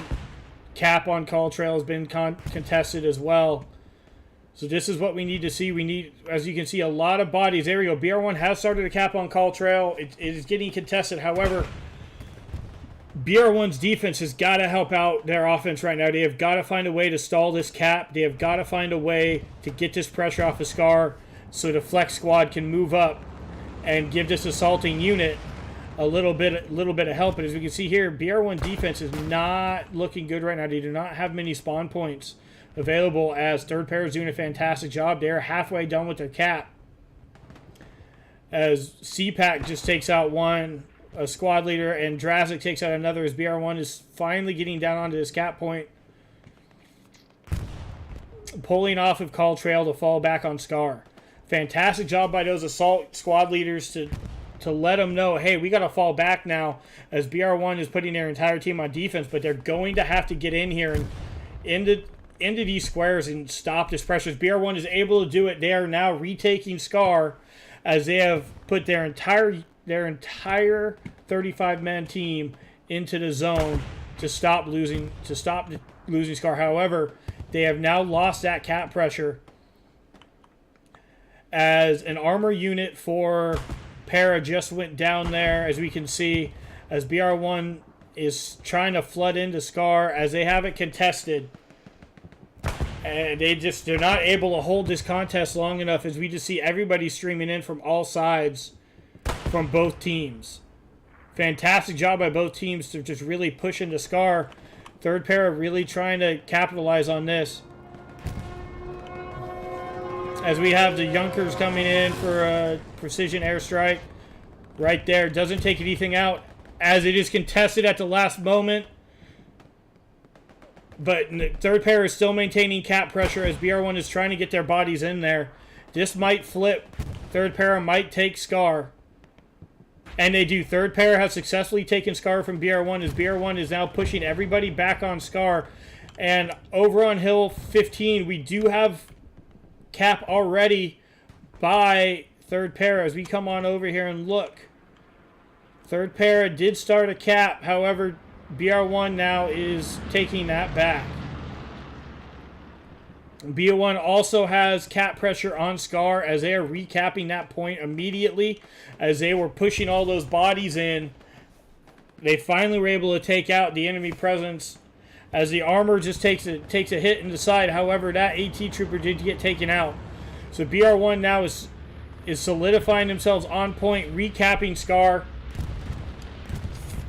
cap on call trail has been contested as well. So this is what we need to see. We need, as you can see, a lot of bodies. There we go. BR1 has started a cap on call trail. It is getting contested. However, BR1's defense has got to help out their offense right now. They have got to find a way to stall this cap. They have got to find a way to get this pressure off of Scar so the flex squad can move up and give this assaulting unit a little bit of help. But as we can see here, BR1 defense is not looking good right now. They do not have many spawn points available, as third pair is doing a fantastic job. They're halfway done with their cap. As CPAC just takes out a squad leader, and Drazic takes out another, as BR1 is finally getting down onto this cap point. Pulling off of call trail to fall back on Scar. Fantastic job by those assault squad leaders to let them know, hey, we got to fall back now, as BR1 is putting their entire team on defense, but they're going to have to get in here and into these squares and stop this pressure. As BR1 is able to do it, they are now retaking Scar, as they have put their entire 35-man team into the zone to stop losing Scar. However, they have now lost that cap pressure, as an armor unit for Para just went down there, as we can see, as BR1 is trying to flood into Scar, as they have it contested. And they're not able to hold this contest long enough, as we just see everybody streaming in from all sides from both teams. Fantastic job by both teams to just really push into Scar. Third pair really trying to capitalize on this. As we have the Junkers coming in for a precision airstrike right there. Doesn't take anything out, as it is contested at the last moment. But third pair is still maintaining cap pressure, as BR1 is trying to get their bodies in there. This might flip. Third pair might take Scar. And they do. Third pair has successfully taken Scar from BR1, as BR1 is now pushing everybody back on Scar. And over on Hill 15, we do have cap already by third pair. As we come on over here and look, third pair did start a cap. However, BR1 now is taking that back. BR1 also has cap pressure on Scar, as they are recapping that point immediately, as they were pushing all those bodies in. They finally were able to take out the enemy presence, as the armor just takes a hit in the side. However, that AT trooper did get taken out. So BR1 now is solidifying themselves on point, recapping Scar.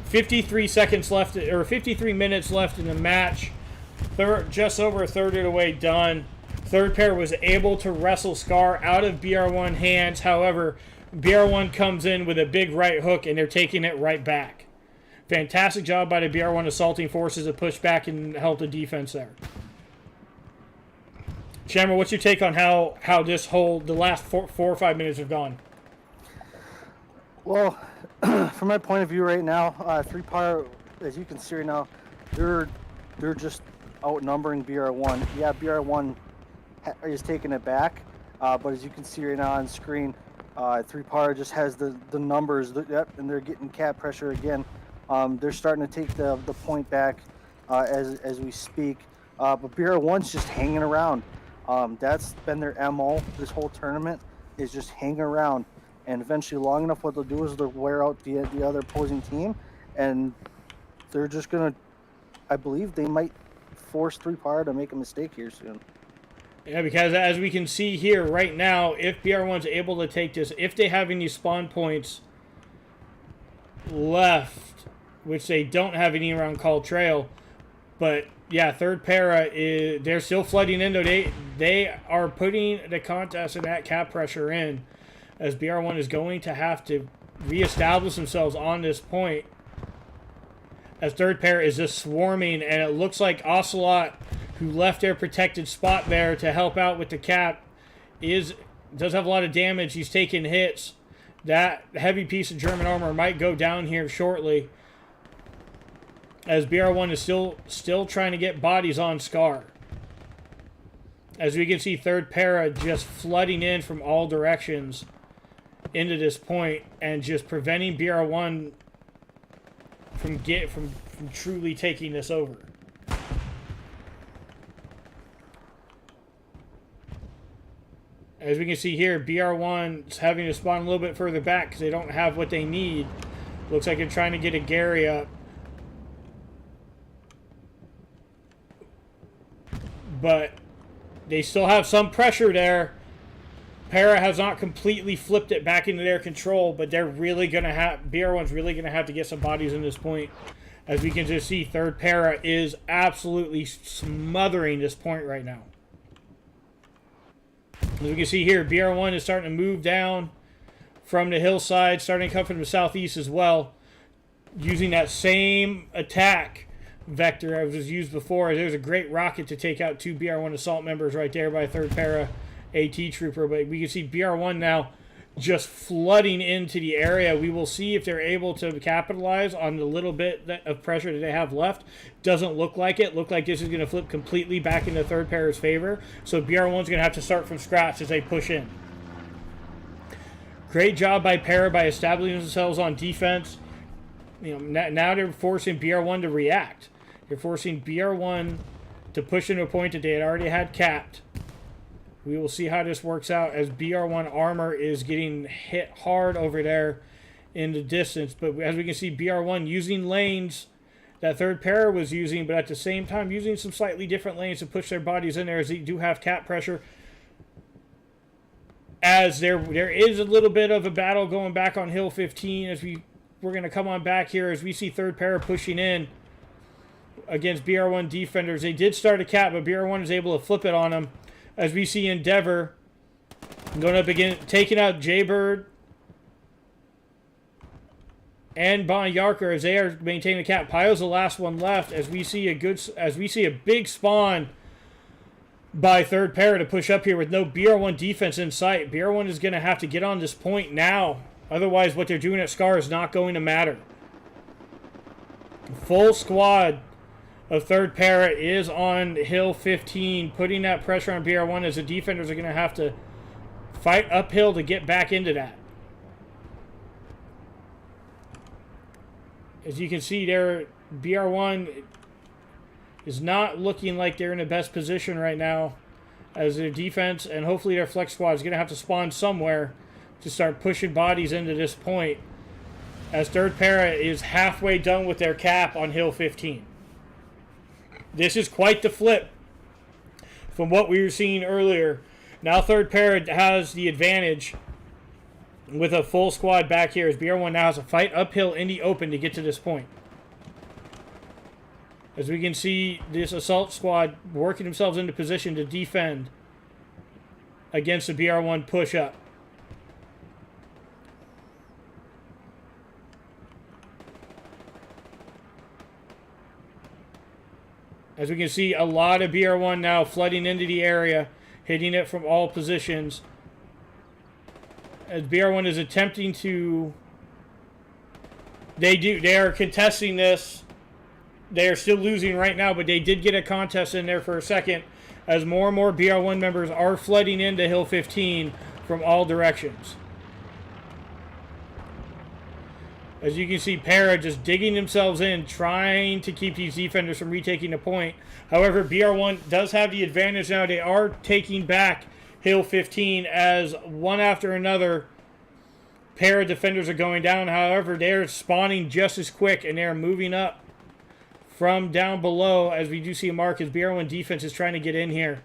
53 seconds left, or 53 minutes left in the match. Just over a third of the way done. Third pair was able to wrestle Scar out of BR1 hands. However, BR1 comes in with a big right hook, and they're taking it right back. Fantastic job by the BR1 assaulting forces to push back and help the defense there. Shammer, what's your take on how the last four or 5 minutes have gone? Well, from my point of view right now, three par, as you can see right now, they're just outnumbering BR1. Yeah, BR1 is taking it back, but as you can see right now on screen, three par just has the numbers. Yep, and they're getting cap pressure again. They're starting to take the point back as we speak. But BR1's just hanging around. That's been their MO this whole tournament, is just hanging around. And eventually, long enough, what they'll do is they'll wear out the other opposing team, and they're just gonna. I believe they might force 3-par to make a mistake here soon. Yeah, because as we can see here right now, if BR1's able to take this, if they have any spawn points left, which they don't have any around Call Trail, but yeah, third para is, they're still flooding in, though they are putting the contest and that cap pressure in, as BR1 is going to have to reestablish themselves on this point, as third pair is just swarming, and it looks like Ocelot, who left their protected spot there to help out with the cap, does have a lot of damage. He's taking hits. That heavy piece of German armor might go down here shortly, as BR1 is still trying to get bodies on Scar. As we can see, third para just flooding in from all directions into this point and just preventing BR1 from truly taking this over. As we can see here, BR1 is having to spawn a little bit further back because they don't have what they need. Looks like they're trying to get a Gary up. But they still have some pressure there. Para has not completely flipped it back into their control, but they're really going to have, BR1's really going to have to get some bodies in this point. As we can just see, third para is absolutely smothering this point right now. As we can see here, BR1 is starting to move down from the hillside, starting to come from the southeast as well, using that same attack vector as was used before. There's a great rocket to take out 2 BR1 assault members right there by third para AT trooper, but we can see BR1 now just flooding into the area. We will see if they're able to capitalize on the little bit of pressure that they have left. Doesn't look like it. Look like this is going to flip completely back into third para's favor. So BR1's going to have to start from scratch as they push in. Great job by para by establishing themselves on defense. You know, now they're forcing BR1 to react. They're forcing BR1 to push into a point that they had already had capped. We will see how this works out as BR1 armor is getting hit hard over there in the distance. But as we can see, BR1 using lanes that third para was using, but at the same time using some slightly different lanes to push their bodies in there as they do have cap pressure. As there is a little bit of a battle going back on Hill 15 as we're going to come on back here as we see third para pushing in against BR1 defenders. They did start a cap, but BR1 is able to flip it on them. As we see Endeavor going up again, taking out Jaybird and Bon Yarker as they are maintaining the cap. Pyo's the last one left as we see a big spawn by third para to push up here with no BR1 defense in sight. BR1 is going to have to get on this point now. Otherwise, what they're doing at Scar is not going to matter. Full squad of third para is on Hill 15, putting that pressure on BR1 as the defenders are going to have to fight uphill to get back into that. As you can see there, BR1 is not looking like they're in the best position right now as their defense and hopefully their flex squad is going to have to spawn somewhere to start pushing bodies into this point as third para is halfway done with their cap on Hill 15. This is quite the flip from what we were seeing earlier. Now third para has the advantage with a full squad back here as BR1 now has to fight uphill in the open to get to this point. As we can see this assault squad working themselves into position to defend against the BR1 push up. As we can see, a lot of BR1 now flooding into the area, hitting it from all positions. As BR1 is attempting to... They are contesting this. They are still losing right now, but they did get a contest in there for a second as more and more BR1 members are flooding into Hill 15 from all directions. As you can see, para just digging themselves in, trying to keep these defenders from retaking the point. However, BR1 does have the advantage now. They are taking back Hill 15 as one after another Para defenders are going down. However, they're spawning just as quick, and they're moving up from down below, as we do see a mark as BR1 defense is trying to get in here.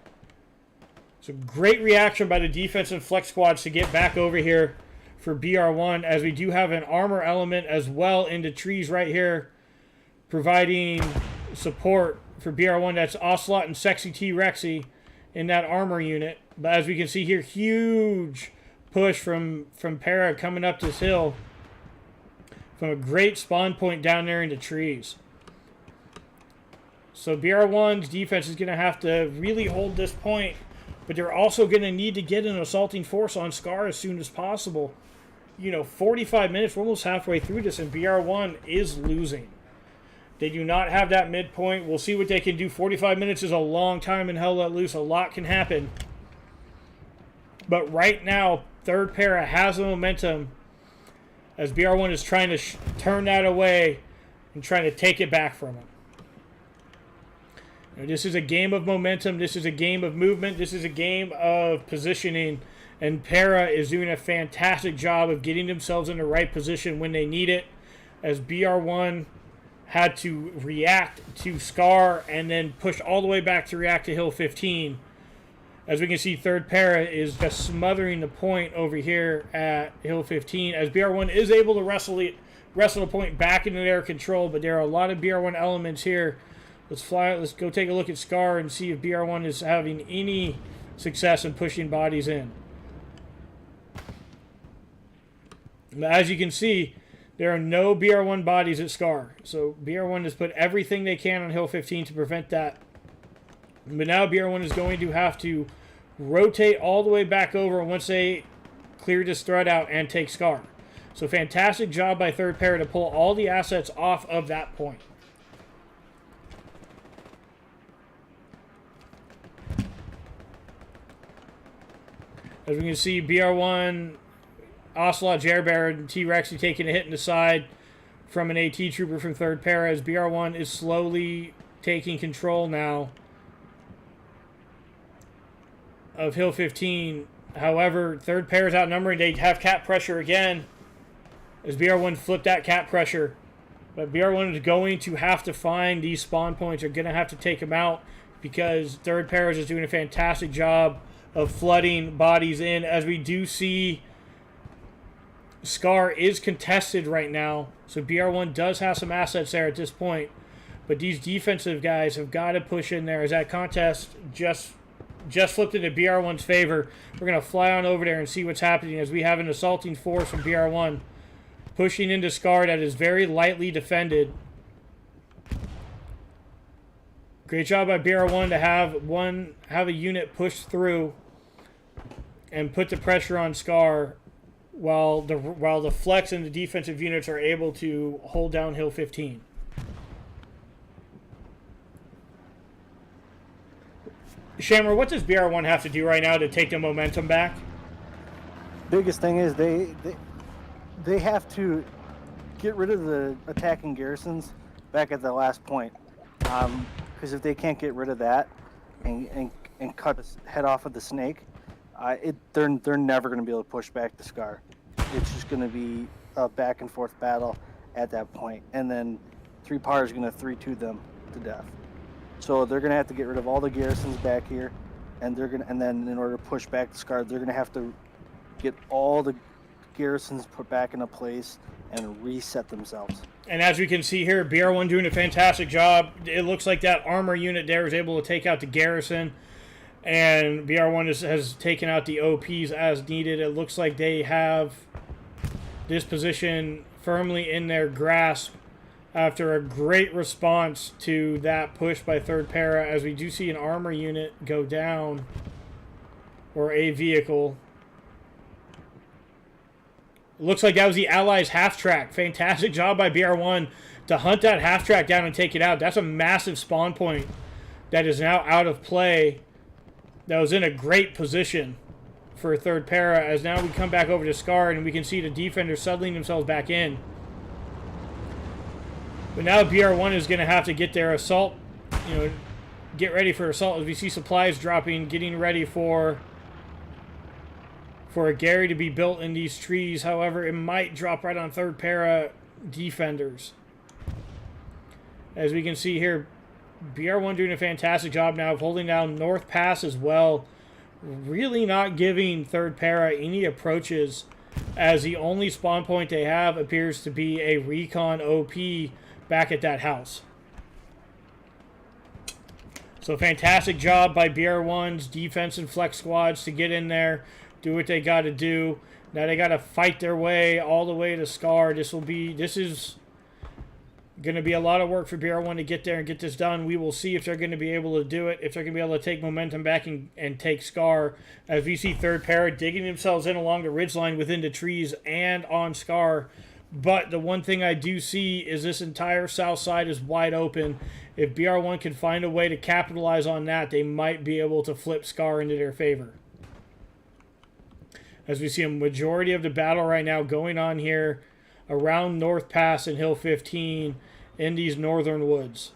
So great reaction by the defense and flex squads to get back over here for BR1, as we do have an armor element as well into trees right here, providing support for BR1. That's Ocelot and Sexy T-Rexy in that armor unit. But as we can see here, huge push from Para coming up this hill from a great spawn point down there in the trees. So BR1's defense is going to have to really hold this point, but they're also going to need to get an assaulting force on Scar as soon as possible. 45 minutes, we're almost halfway through this, and BR1 is losing. They do not have that midpoint. We'll see what they can do. 45 minutes is a long time in Hell Let Loose. A lot can happen. But right now, third Para has the momentum as BR1 is trying to turn that away and trying to take it back from them. This is a game of momentum. This is a game of movement. This is a game of positioning. And Para is doing a fantastic job of getting themselves in the right position when they need it, as BR1 had to react to Scar and then push all the way back to react to Hill 15. As we can see, third Para is just smothering the point over here at Hill 15, as BR1 is able to wrestle the point back into their control, but there are a lot of BR1 elements here. Let's go take a look at Scar and see if BR1 is having any success in pushing bodies in. As you can see, there are no BR1 bodies at Scar. So BR1 has put everything they can on Hill 15 to prevent that. But now BR1 is going to have to rotate all the way back over once they clear this threat out and take Scar. So fantastic job by third Para to pull all the assets off of that point. As we can see, BR1, Ocelot, Jerbear, and T-Rexy taking a hit in the side from an AT trooper from third Para, as BR1 is slowly taking control now of Hill 15. However, third Para is outnumbering. They have cap pressure again, as BR1 flipped that cap pressure. But BR1 is going to have to find these spawn points. They're going to have to take them out, because third Para is doing a fantastic job of flooding bodies in, as we do see Scar is contested right now. So BR1 does have some assets there at this point, but these defensive guys have got to push in there, as that contest just flipped into BR1's favor. We're going to fly on over there and see what's happening, as we have an assaulting force from BR1 pushing into Scar that is very lightly defended. Great job by BR1 to have a unit push through and put the pressure on Scar, while the flex and the defensive units are able to hold down Hill 15. Shammer, what does BR1 have to do right now to take the momentum back? Biggest thing is they have to get rid of the attacking garrisons back at the last point, because if they can't get rid of that and cut the head off of the snake, they're never going to be able to push back the Scar. It's just going to be a back and forth battle at that point, and then 3 Par is going to 3-2 them to death. So they're going to have to get rid of all the garrisons back here, and then in order to push back the Scar, they're going to have to get all the garrisons put back into place and reset themselves. And as we can see here, BR1 doing a fantastic job. It looks like that armor unit there is able to take out the garrison, and BR1 has taken out the OPs as needed. It looks like they have this position firmly in their grasp after a great response to that push by third Para, as we do see an armor unit go down, or a vehicle. Looks like that was the Allies' half-track. Fantastic job by BR1 to hunt that half-track down and take it out. That's a massive spawn point that is now out of play. That was in a great position for third Para, as now we come back over to Scar and we can see the defenders settling themselves back in. But now BR1 is going to have to get their assault, get ready for assault, as we see supplies dropping, getting ready for for a Gary to be built in these trees. However, it might drop right on third para defenders. As we can see here, BR1 doing a fantastic job now of holding down North Pass as well. Really not giving third para any approaches, as the only spawn point they have appears to be a recon OP back at that house. So fantastic job by BR1's defense and flex squads to get in there, do what they got to do. Now they got to fight their way all the way to Scar. This is going to be a lot of work for BR1 to get there and get this done. We will see if they're going to be able to do it, if they're going to be able to take momentum back and take Scar, as we see third para digging themselves in along the ridgeline within the trees and on Scar. But the one thing I do see is this entire south side is wide open. If BR1 can find a way to capitalize on that, they might be able to flip Scar into their favor. As we see a majority of the battle right now going on here around North Pass and Hill 15 in these northern woods.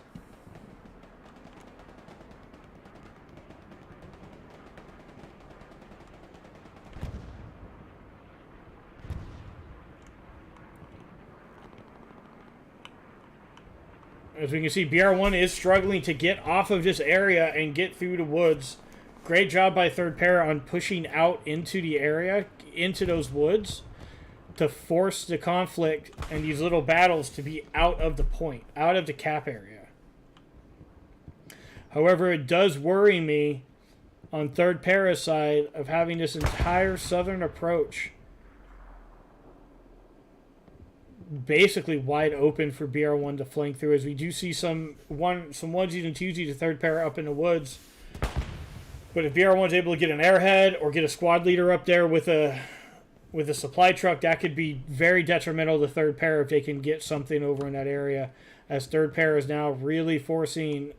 As we can see, BR1 is struggling to get off of this area and get through the woods. Great job by third para on pushing out into the area, into those woods, to force the conflict and these little battles to be out of the point, out of the cap area. However, it does worry me on third para's side of having this entire southern approach basically wide open for BR1 to flank through, as we do see some onesies and twosies to third para up in the woods. But if BR1's able to get an airhead or get a squad leader up there with a supply truck, that could be very detrimental to third para if they can get something over in that area, as third para is now really forcing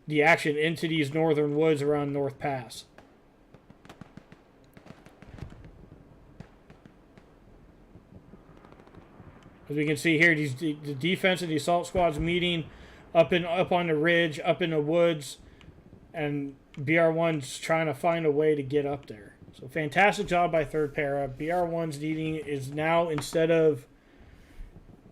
the action into these northern woods around North Pass. As we can see here, the defense and the assault squads meeting up on the ridge, up in the woods, and BR1's trying to find a way to get up there. So fantastic job by third para. BR1's needing is now, instead of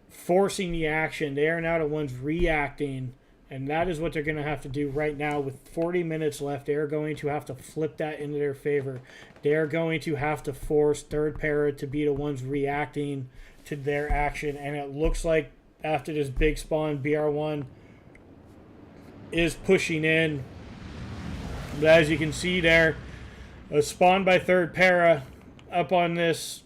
forcing the action, they are now the ones reacting, and that is what they're going to have to do right now. With 40 minutes left, they are going to have to flip that into their favor. They are going to have to force third para to be the ones reacting to their action, and it looks like after this big spawn, BR1 is pushing in. But as you can see there, a spawn by third para up on this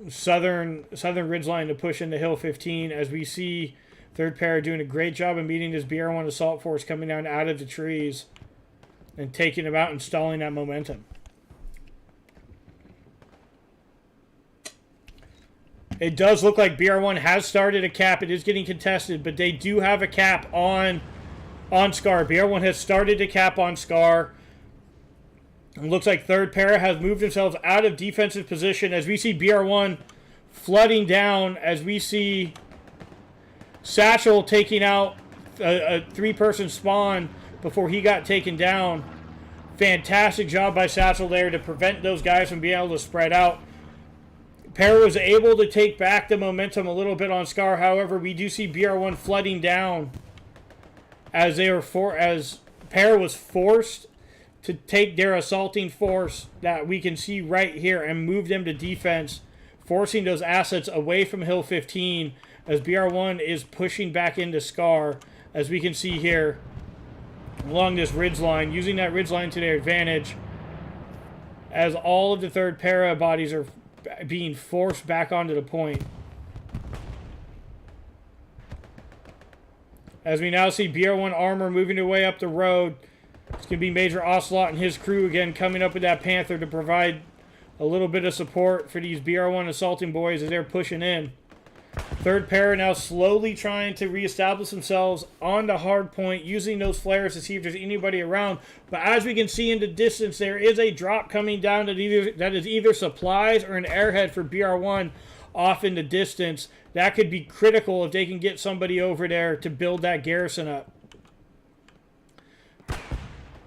southern ridgeline to push into Hill 15, as we see third para doing a great job of meeting this BR1 assault force coming down out of the trees and taking them out and stalling that momentum. It does look like BR1 has started a cap. It is getting contested, but they do have a cap on Scar. BR1 has started a cap on Scar. It looks like third para has moved themselves out of defensive position, as we see BR1 flooding down, as we see Satchel taking out a three-person spawn before he got taken down. Fantastic job by Satchel there to prevent those guys from being able to spread out. Para was able to take back the momentum a little bit on Scar. However, we do see BR1 flooding down as Para was forced to take their assaulting force that we can see right here and move them to defense, forcing those assets away from Hill 15, as BR1 is pushing back into Scar, as we can see here along this ridgeline, using that ridgeline to their advantage, as all of the third para bodies are being forced back onto the point. As we now see BR1 armor moving their way up the road. It's going to be Major Ocelot and his crew again coming up with that Panther to provide a little bit of support for these BR1 assaulting boys as they're pushing in. Third para now slowly trying to reestablish themselves on the hard point, using those flares to see if there's anybody around. But as we can see in the distance, there is a drop coming down that is either supplies or an airhead for BR1 off in the distance. That could be critical if they can get somebody over there to build that garrison up.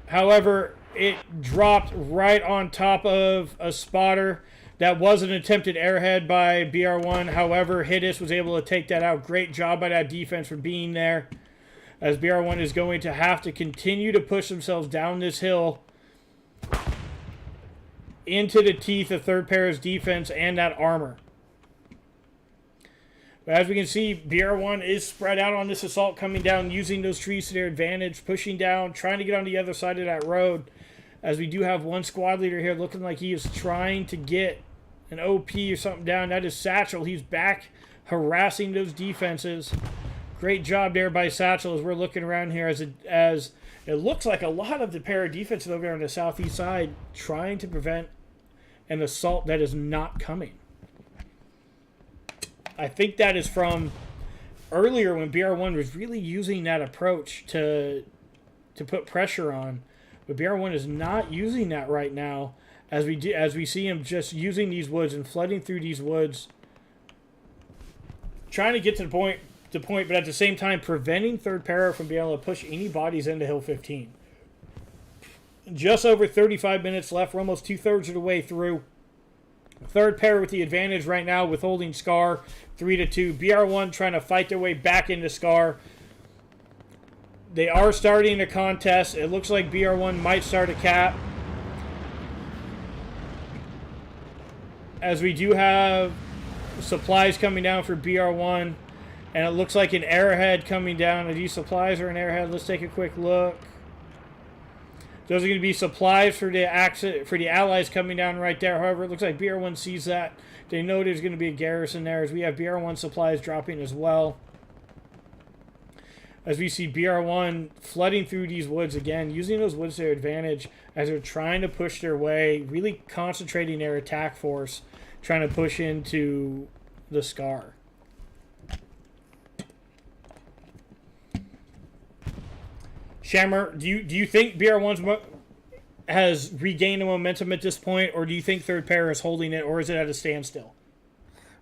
However, it dropped right on top of a spotter. That was an attempted airhead by BR1. However, Hiddis was able to take that out. Great job by that defense for being there, as BR1 is going to have to continue to push themselves down this hill into the teeth of third pair's defense and that armor. But as we can see, BR1 is spread out on this assault, coming down, using those trees to their advantage, pushing down, trying to get on the other side of that road. As we do have one squad leader here looking like he is trying to get an OP or something down. That is Satchel. He's back harassing those defenses. Great job there by Satchel as we're looking around here as it looks like a lot of the para defenses over there on the southeast side trying to prevent an assault that is not coming. I think that is from earlier when BR1 was really using that approach to put pressure on. But BR1 is not using that right now as we see him just using these woods and flooding through these woods, trying to get to the point, but at the same time preventing third para from being able to push any bodies into Hill 15. Just over 35 minutes left. We're almost 2/3 of the way through. Third pair with the advantage right now, withholding Scar 3-2. BR1 trying to fight their way back into Scar. They are starting a contest. It looks like BR1 might start a cap. As we do have supplies coming down for BR1. And it looks like an airhead coming down. Are these supplies or an airhead? Let's take a quick look. Those are going to be supplies for the allies coming down right there. However, it looks like BR1 sees that. They know there's going to be a garrison there, as we have BR1 supplies dropping as well. As we see BR1 flooding through these woods again, using those woods to their advantage as they're trying to push their way, really concentrating their attack force, trying to push into the Scar. Shammer, do you think BR1 has regained the momentum at this point, or do you think third pair is holding it, or is it at a standstill?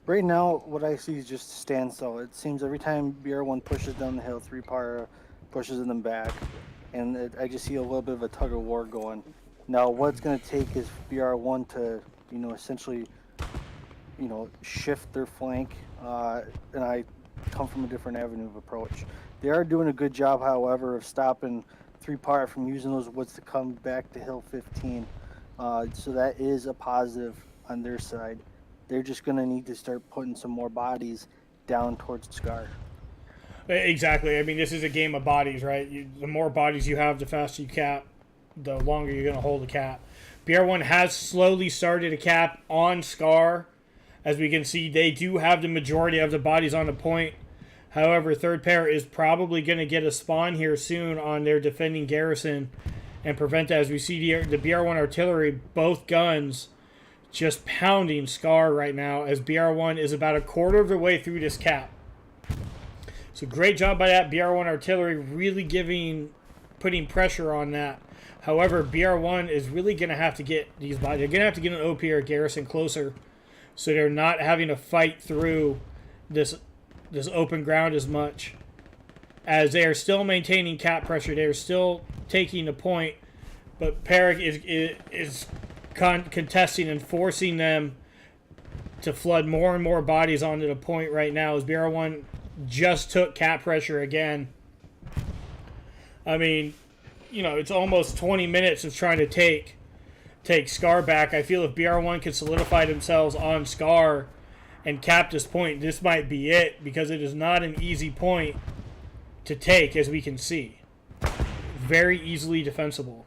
Right now, what I see is just a standstill. It seems every time BR1 pushes down the hill, 3-par pushes them back, and I just see a little bit of a tug of war going. Now, what it's going to take is BR1 to, essentially, shift their flank, and I come from a different avenue of approach. They are doing a good job, however, of stopping 3-par from using those woods to come back to Hill 15. So that is a positive on their side. They're just going to need to start putting some more bodies down towards Scar. Exactly. I mean, this is a game of bodies, right? The more bodies you have, the faster you cap, the longer you're going to hold a cap. BR1 has slowly started a cap on Scar. As we can see, they do have the majority of the bodies on the point. However, third pair is probably going to get a spawn here soon on their defending garrison and prevent that, as we see the BR1 artillery, both guns, just pounding Scar right now, as BR1 is about a quarter of the way through this cap. So great job by that BR1 artillery, really putting pressure on that. However, BR1 is really going to have to get these bodies. They're going to have to get an OP or a garrison closer, so they're not having to fight through this open ground as much, as they are still maintaining cap pressure. They are still taking the point, but Perrick is contesting and forcing them to flood more and more bodies onto the point right now, as BR1 just took cap pressure again. I mean, it's almost 20 minutes of trying to take Scar back. I feel if BR1 could solidify themselves on Scar and cap this point, this might be it, because it is not an easy point to take, as we can see. Very easily defensible.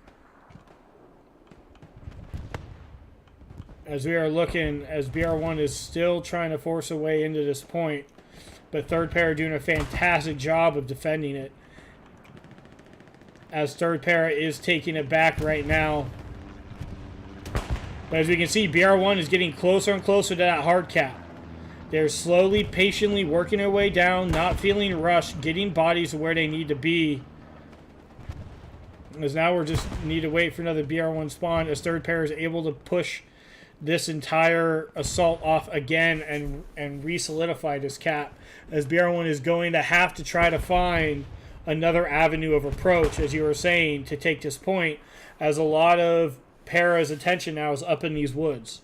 As we are looking, as BR1 is still trying to force a way into this point, but third pair are doing a fantastic job of defending it, as third pair is taking it back right now. But as we can see, BR1 is getting closer and closer to that hard cap. They're slowly, patiently working their way down, not feeling rushed, getting bodies to where they need to be. As now we're just need to wait for another BR1 spawn, as third pair is able to push this entire assault off again and re-solidify this cap, as BR1 is going to have to try to find another avenue of approach, as you were saying, to take this point, as a lot of Para's attention now is up in these woods.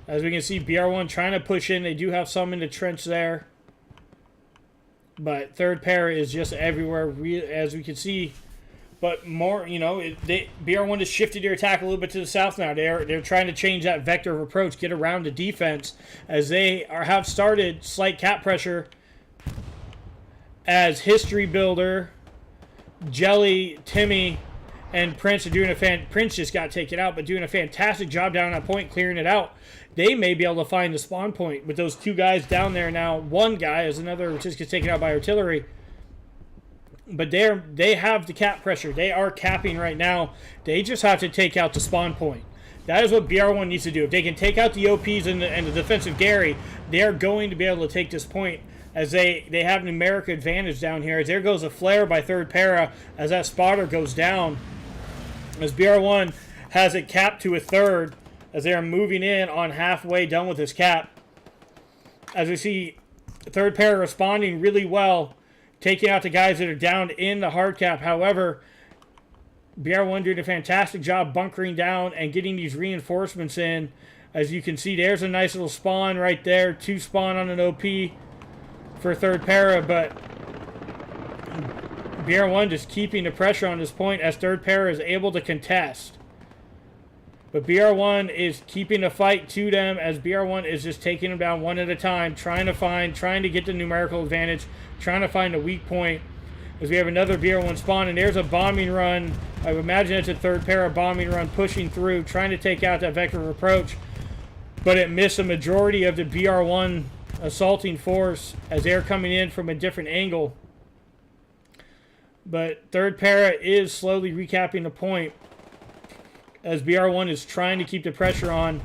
As we can see, BR1 trying to push in. They do have some in the trench there. But third Para is just everywhere, as we can see. But more, BR1 has shifted their attack a little bit to the south now. They're trying to change that vector of approach, get around the defense, as they have started slight cap pressure. As History Builder, Jelly, Timmy, and Prince are doing Prince just got taken out, but doing a fantastic job down on that point, clearing it out. They may be able to find the spawn point with those two guys down there now. One guy is another just gets taken out by artillery. But they have the cap pressure. They are capping right now. They just have to take out the spawn point. That is what BR1 needs to do. If they can take out the OPs and the defensive Gary, they are going to be able to take this point, as they have numeric advantage down here. As there goes a flare by third Para as that spotter goes down. As BR1 has it capped to a third, as they are moving in on halfway done with this cap. As we see third Para responding really well, taking out the guys that are down in the hard cap. However, BR1 doing a fantastic job bunkering down and getting these reinforcements in. As you can see, there's a nice little spawn right there. 2 spawn on an OP for third Para, but BR1 just keeping the pressure on this point as third Para is able to contest. But BR1 is keeping the fight to them, as BR1 is just taking them down one at a time, trying to get the numerical advantage, trying to find a weak point. As we have another BR1 spawn, and there's a bombing run. I would imagine it's a third Para bombing run pushing through, trying to take out that vector of approach. But it missed a majority of the BR1 assaulting force as they're coming in from a different angle. But third Para is slowly recapping the point, as BR1 is trying to keep the pressure on.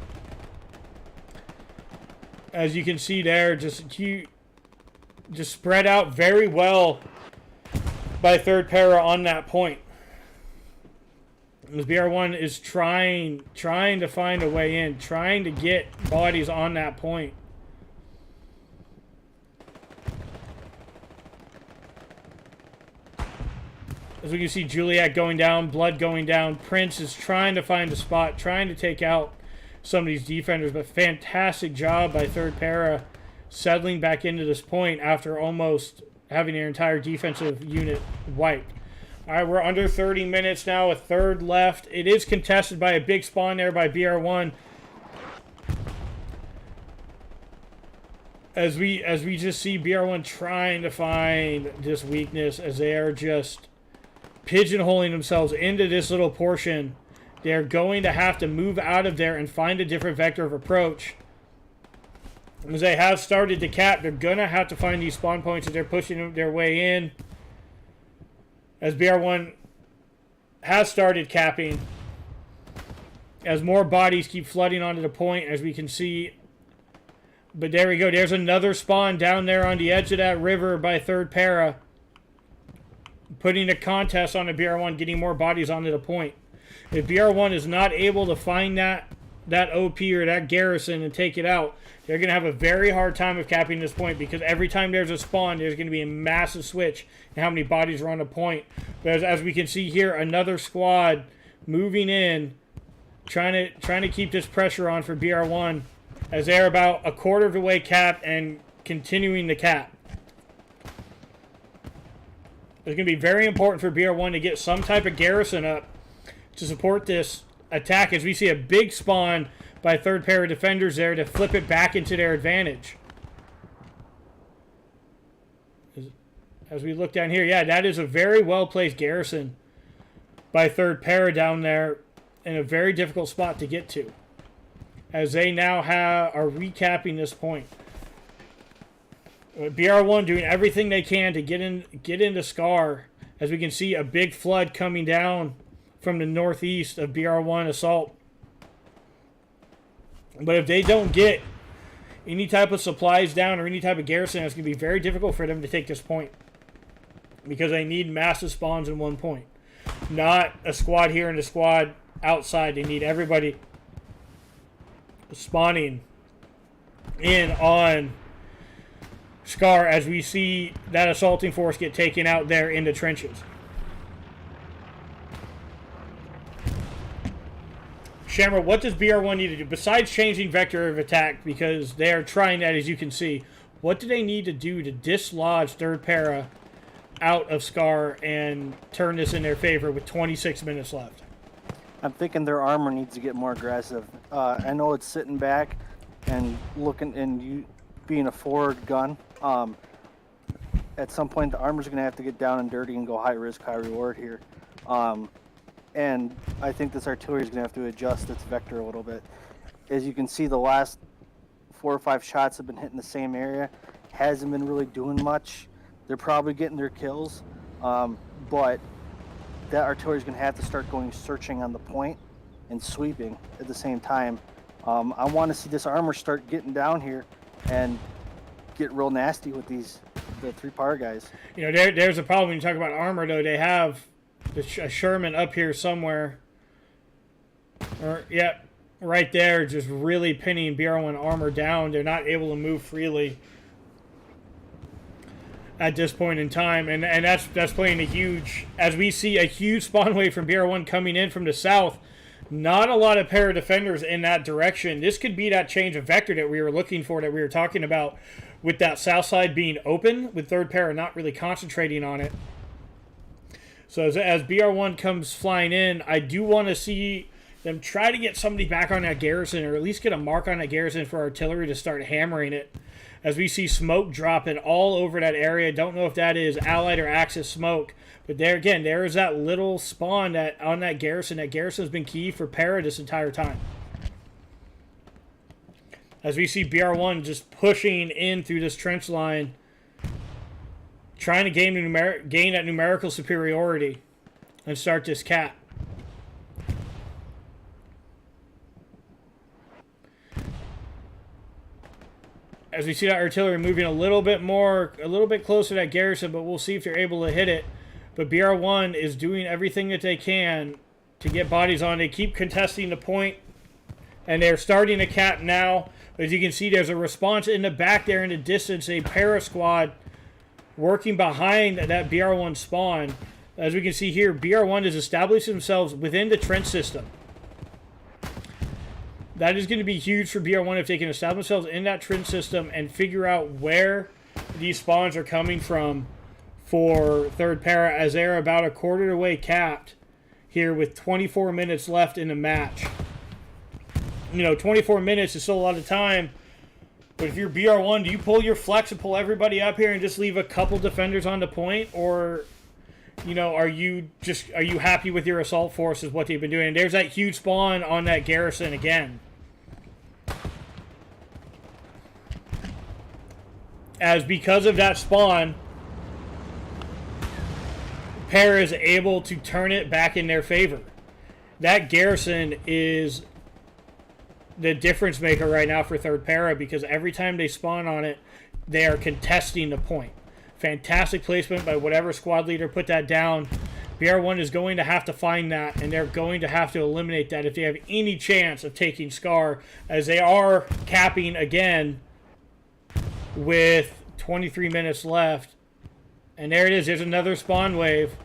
As you can see there, just spread out very well by third Para on that point. As BR1 is trying to find a way in, trying to get bodies on that point. As we can see, Juliet going down, Blood going down. Prince is trying to find a spot, trying to take out some of these defenders. But fantastic job by third Para settling back into this point after almost having their entire defensive unit wiped. All right, we're under 30 minutes now, a third left. It is contested by a big spawn there by BR1. As we just see BR1 trying to find this weakness, as they are just pigeonholing themselves into this little portion. They're going to have to move out of there and find a different vector of approach. As they have started to cap, they're going to have to find these spawn points as they're pushing their way in. As BR1 has started capping, as more bodies keep flooding onto the point, as we can see. But there we go. There's another spawn down there on the edge of that river by third Para, putting a contest on the BR1, getting more bodies onto the point. If BR1 is not able to find that OP or that garrison and take it out, they're going to have a very hard time of capping this point, because every time there's a spawn, there's going to be a massive switch in how many bodies are on the point. But as we can see here, another squad moving in, trying to keep this pressure on for BR1, as they're about a quarter of the way capped and continuing to cap. It's going to be very important for BR1 to get some type of garrison up to support this attack, as we see a big spawn by third Para defenders there to flip it back into their advantage. As we look down here, yeah, that is a very well-placed garrison by third Para down there in a very difficult spot to get to, as they now are recapping this point. BR1 doing everything they can to get into Scar, as we can see a big flood coming down from the northeast of BR1 assault. But if they don't get any type of supplies down or any type of garrison, it's going to be very difficult for them to take this point, because they need massive spawns in one point, not a squad here and a squad outside. They need everybody spawning in on Scar as we see that assaulting force get taken out there in the trenches. Shamrock, what does BR1 need to do besides changing vector of attack, because they are trying that, as you can see? What do they need to do to dislodge third para out of Scar and turn this in their favor with 26 minutes left? I'm thinking their armor needs to get more aggressive. I know it's sitting back and looking and you being a forward gun. At some point, the armor's going to have to get down and dirty and go high risk, high reward here. And I think this artillery is going to have to adjust its vector a little bit. As you can see, the last 4 or 5 shots have been hitting the same area. Hasn't been really doing much. They're probably getting their kills, but that artillery is going to have to start going searching on the point and sweeping at the same time. I want to see this armor start getting down here and get real nasty with the 3 par guys. You know, there's a problem when you talk about armor, though. They have a Sherman up here somewhere. Or, yep, right there, just really pinning BR1 armor down. They're not able to move freely at this point in time, and that's playing a huge, as we see a huge spawn wave from BR1 coming in from the south. Not a lot of para defenders in that direction. This could be that change of vector that we were looking for, that we were talking about, with that south side being open, with third para not really concentrating on it. So as BR1 comes flying in, I do want to see them try to get somebody back on that garrison, or at least get a mark on that garrison for artillery to start hammering it. As we see smoke dropping all over that area. Don't know if that is Allied or Axis smoke. But there again, there is that little spawn that on that garrison. That garrison has been key for para this entire time. As we see BR1 just pushing in through this trench line, trying to gain that numerical superiority and start this cap. As we see that artillery moving a little bit closer to that garrison, but we'll see if they're able to hit it. But BR1 is doing everything that they can to get bodies on. They keep contesting the point, and they're starting to cap now. As you can see, there's a response in the back there in the distance, a para squad working behind that BR1 spawn. As we can see here, BR1 has established themselves within the trench system. That is going to be huge for BR1 if they can establish themselves in that trench system and figure out where these spawns are coming from for third para, as they're about a quarter of the way capped here with 24 minutes left in the match. You know, 24 minutes is still a lot of time, but if you're BR1, do you pull your flex and pull everybody up here and just leave a couple defenders on the point, or, you know, are you happy with your assault force is what they've been doing? And there's that huge spawn on that garrison again. As because of that spawn, para is able to turn it back in their favor. That garrison is the difference maker right now for third para, because every time they spawn on it, they are contesting the point. Fantastic placement by whatever squad leader put that down. BR1 is going to have to find that, and they're going to have to eliminate that if they have any chance of taking Scar, as they are capping again with 23 minutes left. And there it is. There's another spawn wave.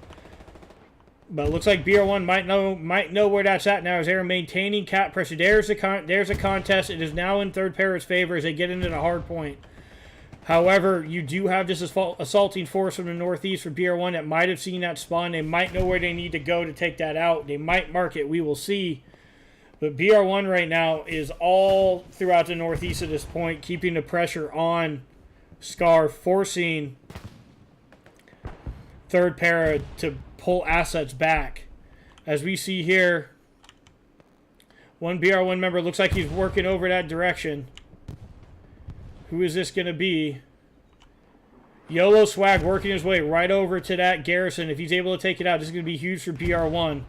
But it looks like BR1 might know where that's at now, as they're maintaining cap pressure. There's a contest. It is now in third para's favor as they get into the hard point. However, you do have this assaulting force from the northeast for BR1 that might have seen that spawn. They might know where they need to go to take that out. They might mark it. We will see. But BR1 right now is all throughout the northeast at this point, keeping the pressure on Scar, forcing third para to pull assets back. As we see here, one BR1 member looks like he's working over that direction. Who is this going to be? YOLO Swag working his way right over to that garrison. If he's able to take it out, this is going to be huge for BR1.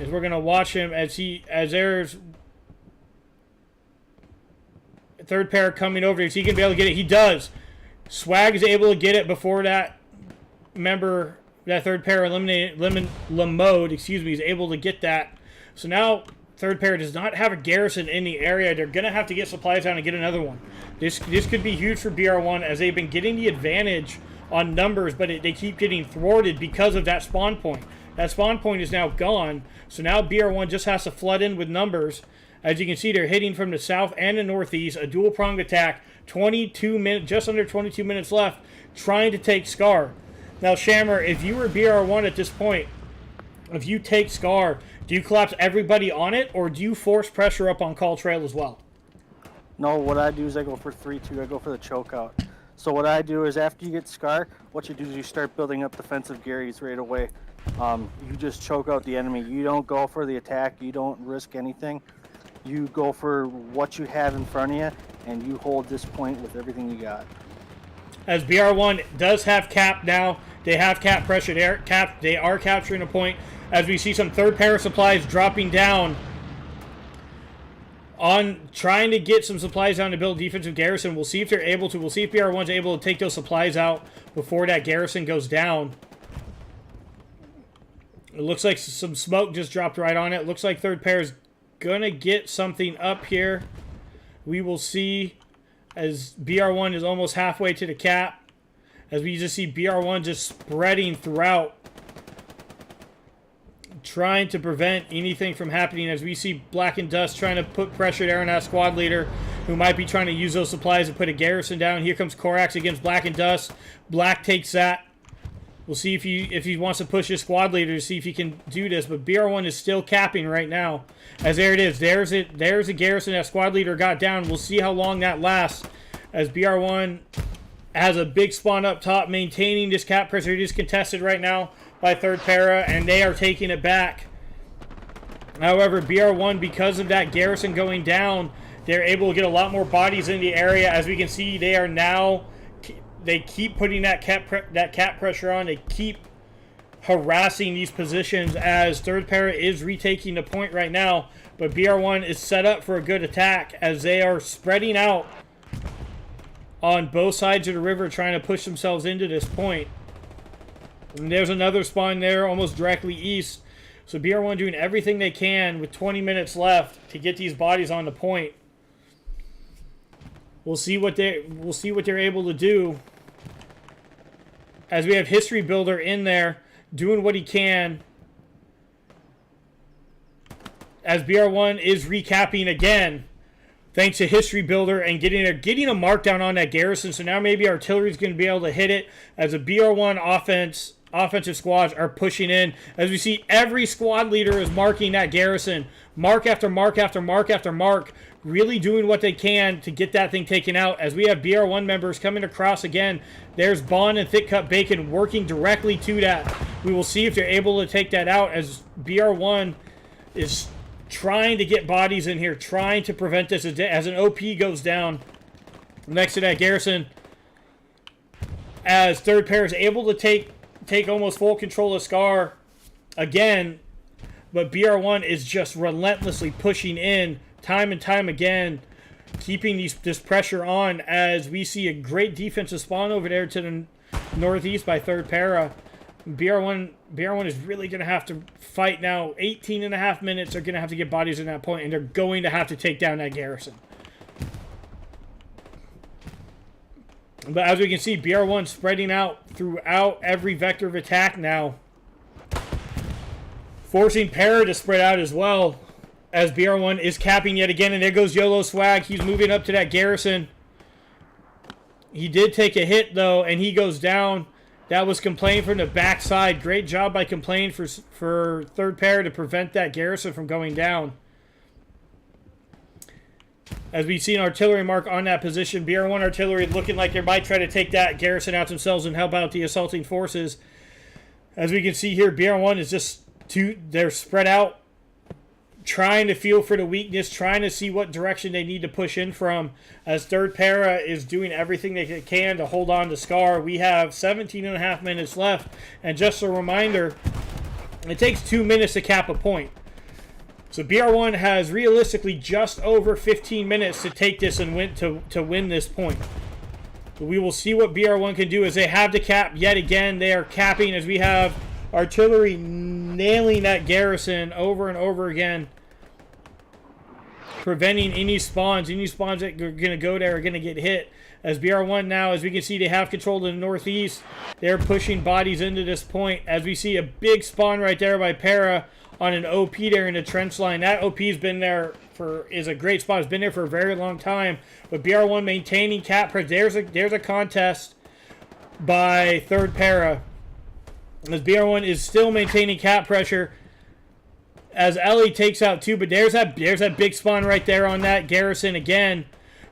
As we're going to watch him as there's third para coming over. Is he going to be able to get it? He does. Swag is able to get it before that third para Lemode, is able to get that. So now Third Pair does not have a garrison in the area. They're going to have to get supplies down and get another one. This could be huge for BR1 as they've been getting the advantage on numbers, but they keep getting thwarted because of that spawn point. That spawn point is now gone, so now BR1 just has to flood in with numbers. As you can see, they're hitting from the south and the northeast, a dual-pronged attack, 22 minutes, just under 22 minutes left, trying to take Scar. Now, Shammer, if you were BR1 at this point, if you take Scar, do you collapse everybody on it, or do you force pressure up on Call Trail as well? No, what I do is I go for 3-2. I go for the choke out. So what I do is after you get Scar, what you do is you start building up defensive Garys right away. You just choke out the enemy. You don't go for the attack. You don't risk anything. You go for what you have in front of you, and you hold this point with everything you got. As BR1 does have cap now, they have cap pressure. They are capturing a point. As we see some third pair of supplies dropping down on trying to get some supplies down to build defensive garrison. We'll see if they're able to. We'll see if BR1's able to take those supplies out before that garrison goes down. It looks like some smoke just dropped right on it. Looks like third pair is going to get something up here. We will see as BR1 is almost halfway to the cap. As we just see BR1 just spreading throughout, trying to prevent anything from happening. As we see Black and Dust trying to put pressure there on that squad leader who might be trying to use those supplies to put a garrison down. Here comes Korax against Black and Dust. Black takes that. We'll see if he wants to push his squad leader to see if he can do this. But BR1 is still capping right now. As there it is. There's a garrison that squad leader got down. We'll see how long that lasts. As BR1 has a big spawn up top, maintaining this cap pressure. It is contested right now by third para, and they are taking it back. However, BR1, because of that garrison going down, they're able to get a lot more bodies in the area. As we can see, they keep putting that cap pressure on. They keep harassing these positions as third para is retaking the point right now. But BR1 is set up for a good attack as they are spreading out on both sides of the river trying to push themselves into this point. And there's another spawn there almost directly east. So BR1 doing everything they can with 20 minutes left to get these bodies on the point. We'll see what they're able to do. As we have History Builder in there doing what he can. As BR1 is recapping again, thanks to History Builder and getting a markdown on that garrison. So now maybe artillery is going to be able to hit it as a BR1 offensive squads are pushing in. As we see, every squad leader is marking that garrison. Mark after mark after mark after mark. Really doing what they can to get that thing taken out. As we have BR1 members coming across again. There's Bond and Thick Cut Bacon working directly to that. We will see if they're able to take that out as BR1 is trying to get bodies in here. Trying to prevent this as an OP goes down next to that garrison. As third pair is able to take almost full control of Scar again. But BR1 is just relentlessly pushing in time and time again, keeping this pressure on as we see a great defensive spawn over there to the northeast by third para. BR1 is really going to have to fight now. 18 and a half minutes. They're going to have to get bodies in that point, and they're going to have to take down that garrison. But as we can see, BR1 spreading out throughout every vector of attack now, forcing Para to spread out as well. As BR1 is capping yet again, and there goes YOLO Swag. He's moving up to that garrison. He did take a hit, though, and he goes down. That was Complain from the backside. Great job by Complain for third pair to prevent that garrison from going down. As we see an artillery mark on that position, BR1 artillery looking like they might try to take that garrison out themselves and help out the assaulting forces. As we can see here, BR1 is just they're spread out, trying to feel for the weakness, trying to see what direction they need to push in from. As third para is doing everything they can to hold on to Scar. We have 17 and a half minutes left. And just a reminder, it takes 2 minutes to cap a point. So BR1 has realistically just over 15 minutes to take this and win this point. But we will see what BR1 can do as they have the cap yet again. They are capping as we have artillery nailing that garrison over and over again. preventing any spawns. Any spawns that are going to go there are going to get hit. As BR1 now, as we can see, they have control to the northeast. They're pushing bodies into this point. As we see a big spawn right there by Para on an OP there in the trench line. That OP's been there is a great spot. It's been there for a very long time. But BR1 maintaining cap pressure. There's a contest by third Para. As BR1 is still maintaining cap pressure. As Ellie takes out 2, but there's that big spawn right there on that garrison again.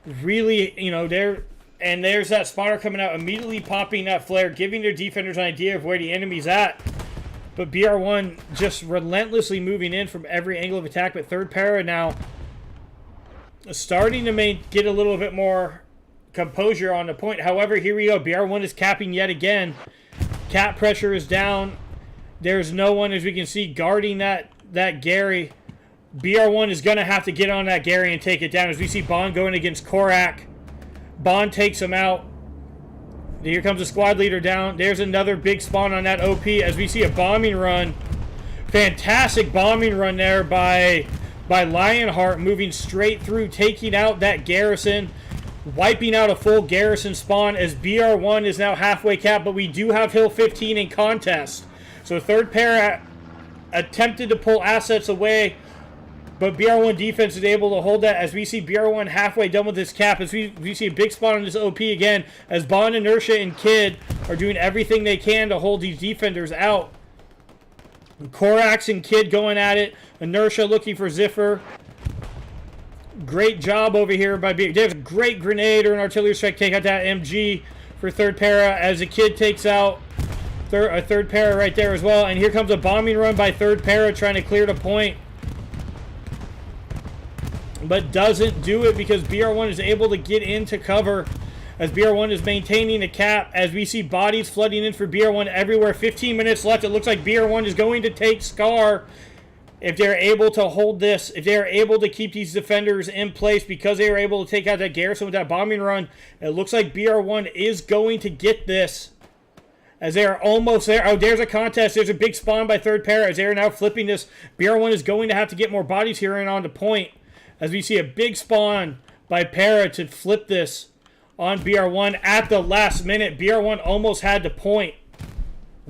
Really, there's that spawner coming out, immediately popping that flare, giving their defenders an idea of where the enemy's at. But BR1 just relentlessly moving in from every angle of attack. But third Para now starting to get a little bit more composure on the point. However, here we go. BR1 is capping yet again. Cap pressure is down. There's no one, as we can see, guarding that Gary. BR1 is going to have to get on that Gary and take it down. As we see Bond going against Korak. Bond takes him out. Here comes the squad leader down. There's another big spawn on that OP as we see a bombing run. Fantastic bombing run there by Lionheart, moving straight through, taking out that garrison, wiping out a full garrison spawn as BR1 is now halfway capped, but we do have Hill 15 in contest. So third Para attempted to pull assets away, but BR1 defense is able to hold that as we see BR1 halfway done with this cap. As we see a big spot on this OP again, as Bond, Inertia, and Kid are doing everything they can to hold these defenders out. Korax and Kid going at it. Inertia looking for Ziffer. Great job over here by BR. There's a great grenade or an artillery strike. Take out that MG for third Para as the Kid takes out a third Para right there as well. And here comes a bombing run by third Para trying to clear the point, but doesn't do it because BR1 is able to get into cover as BR1 is maintaining the cap. As we see bodies flooding in for BR1 everywhere. 15 minutes left. It looks like BR1 is going to take Scar if they're able to hold this, if they're able to keep these defenders in place because they were able to take out that garrison with that bombing run. It looks like BR1 is going to get this as they are almost there. Oh, there's a contest. There's a big spawn by third Para as they are now flipping this. BR1 is going to have to get more bodies here and on the point as we see a big spawn by Para to flip this on BR1 at the last minute. BR1 almost had the point.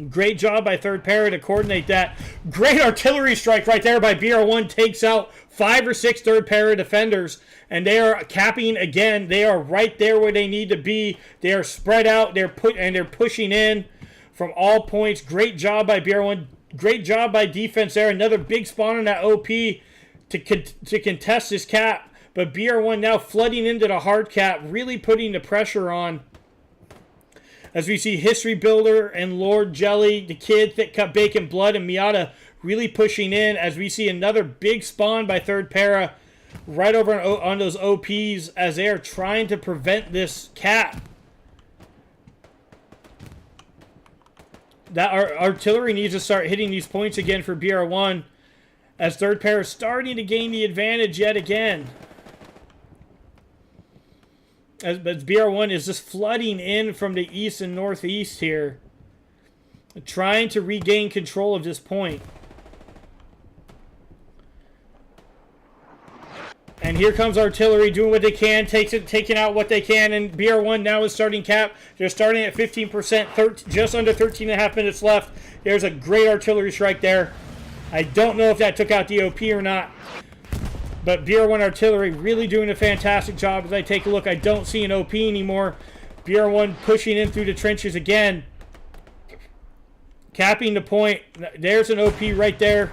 Great job by third Para to coordinate that. Great artillery strike right there by BR1. Takes out 5 or 6 third Para defenders. And they are capping again. They are right there where they need to be. They are spread out. They're pushing in from all points. Great job by BR1. Great job by defense there. Another big spawn on that OP to contest this cap. But BR1 now flooding into the hard cap, really putting the pressure on. As we see History Builder and Lord Jelly, the Kid, Thick Cut Bacon, Blood, and Miata really pushing in. As we see another big spawn by third Para right over on those OPs as they are trying to prevent this cap. That our artillery needs to start hitting these points again for BR1 as third Para is starting to gain the advantage yet again. But BR1 is just flooding in from the east and northeast here, trying to regain control of this point. And here comes artillery doing what they can, taking out what they can, and BR1 now is starting cap. They're starting at 15%, just under 13.5 minutes left. There's a great artillery strike there. I don't know if that took out the OP or not. But BR1 artillery really doing a fantastic job. As I take a look, I don't see an OP anymore. BR1 pushing in through the trenches again. Capping the point. There's an OP right there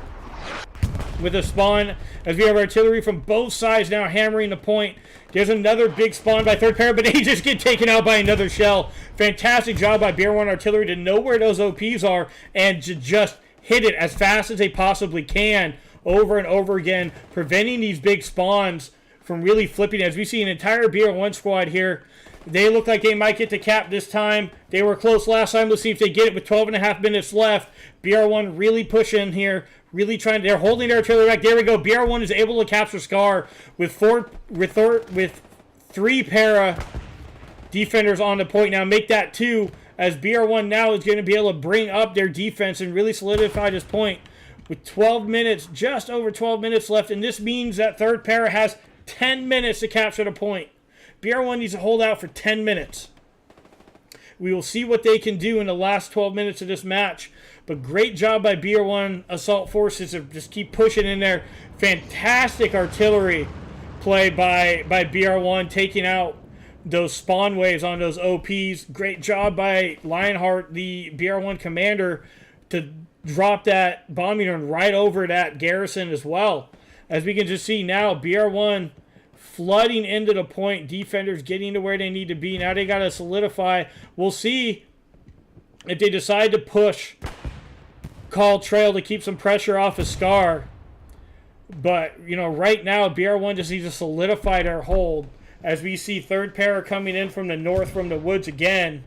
with a spawn. As we have artillery from both sides now hammering the point. There's another big spawn by third Para, but they just get taken out by another shell. Fantastic job by BR1 artillery to know where those OPs are and to just hit it as fast as they possibly can. Over and over again, preventing these big spawns from really flipping. As we see an entire BR1 squad here, they look like they might get the cap this time. They were close last time. Let's see if they get it with 12.5 minutes left. BR1 really pushing here, really trying. They're holding their artillery back. There we go. BR1 is able to capture Scar with 3 Para defenders on the point now. Make that 2 as BR1 now is going to be able to bring up their defense and really solidify this point. With 12 minutes, just over 12 minutes left, and this means that third Para has 10 minutes to capture the point. BR1 needs to hold out for 10 minutes. We will see what they can do in the last 12 minutes of this match. But great job by BR1 Assault Forces to just keep pushing in there. Fantastic artillery play by BR1, taking out those spawn waves on those OPs. Great job by Lionheart, the BR1 commander, to drop that bombing run right over that garrison as well. As we can just see now, BR1 flooding into the point. Defenders getting to where they need to be. Now they got to solidify. We'll see if they decide to push Call Trail to keep some pressure off of Scar. But, right now, BR1 just needs to solidify their hold. As we see third para coming in from the north from the woods again.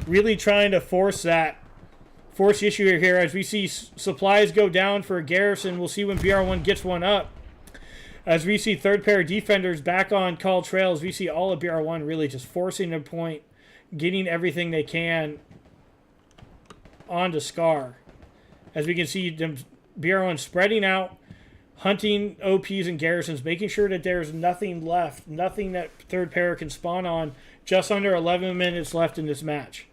Really trying to force the issue here. As we see supplies go down for a garrison, we'll see when BR1 gets one up. As we see third pair defenders back on Call Trails, we see all of BR1 really just forcing their point, getting everything they can onto Scar. As we can see them, BR1 spreading out, hunting OPs and garrisons, making sure that there's nothing left, nothing that third pair can spawn on. Just under 11 minutes left in this match.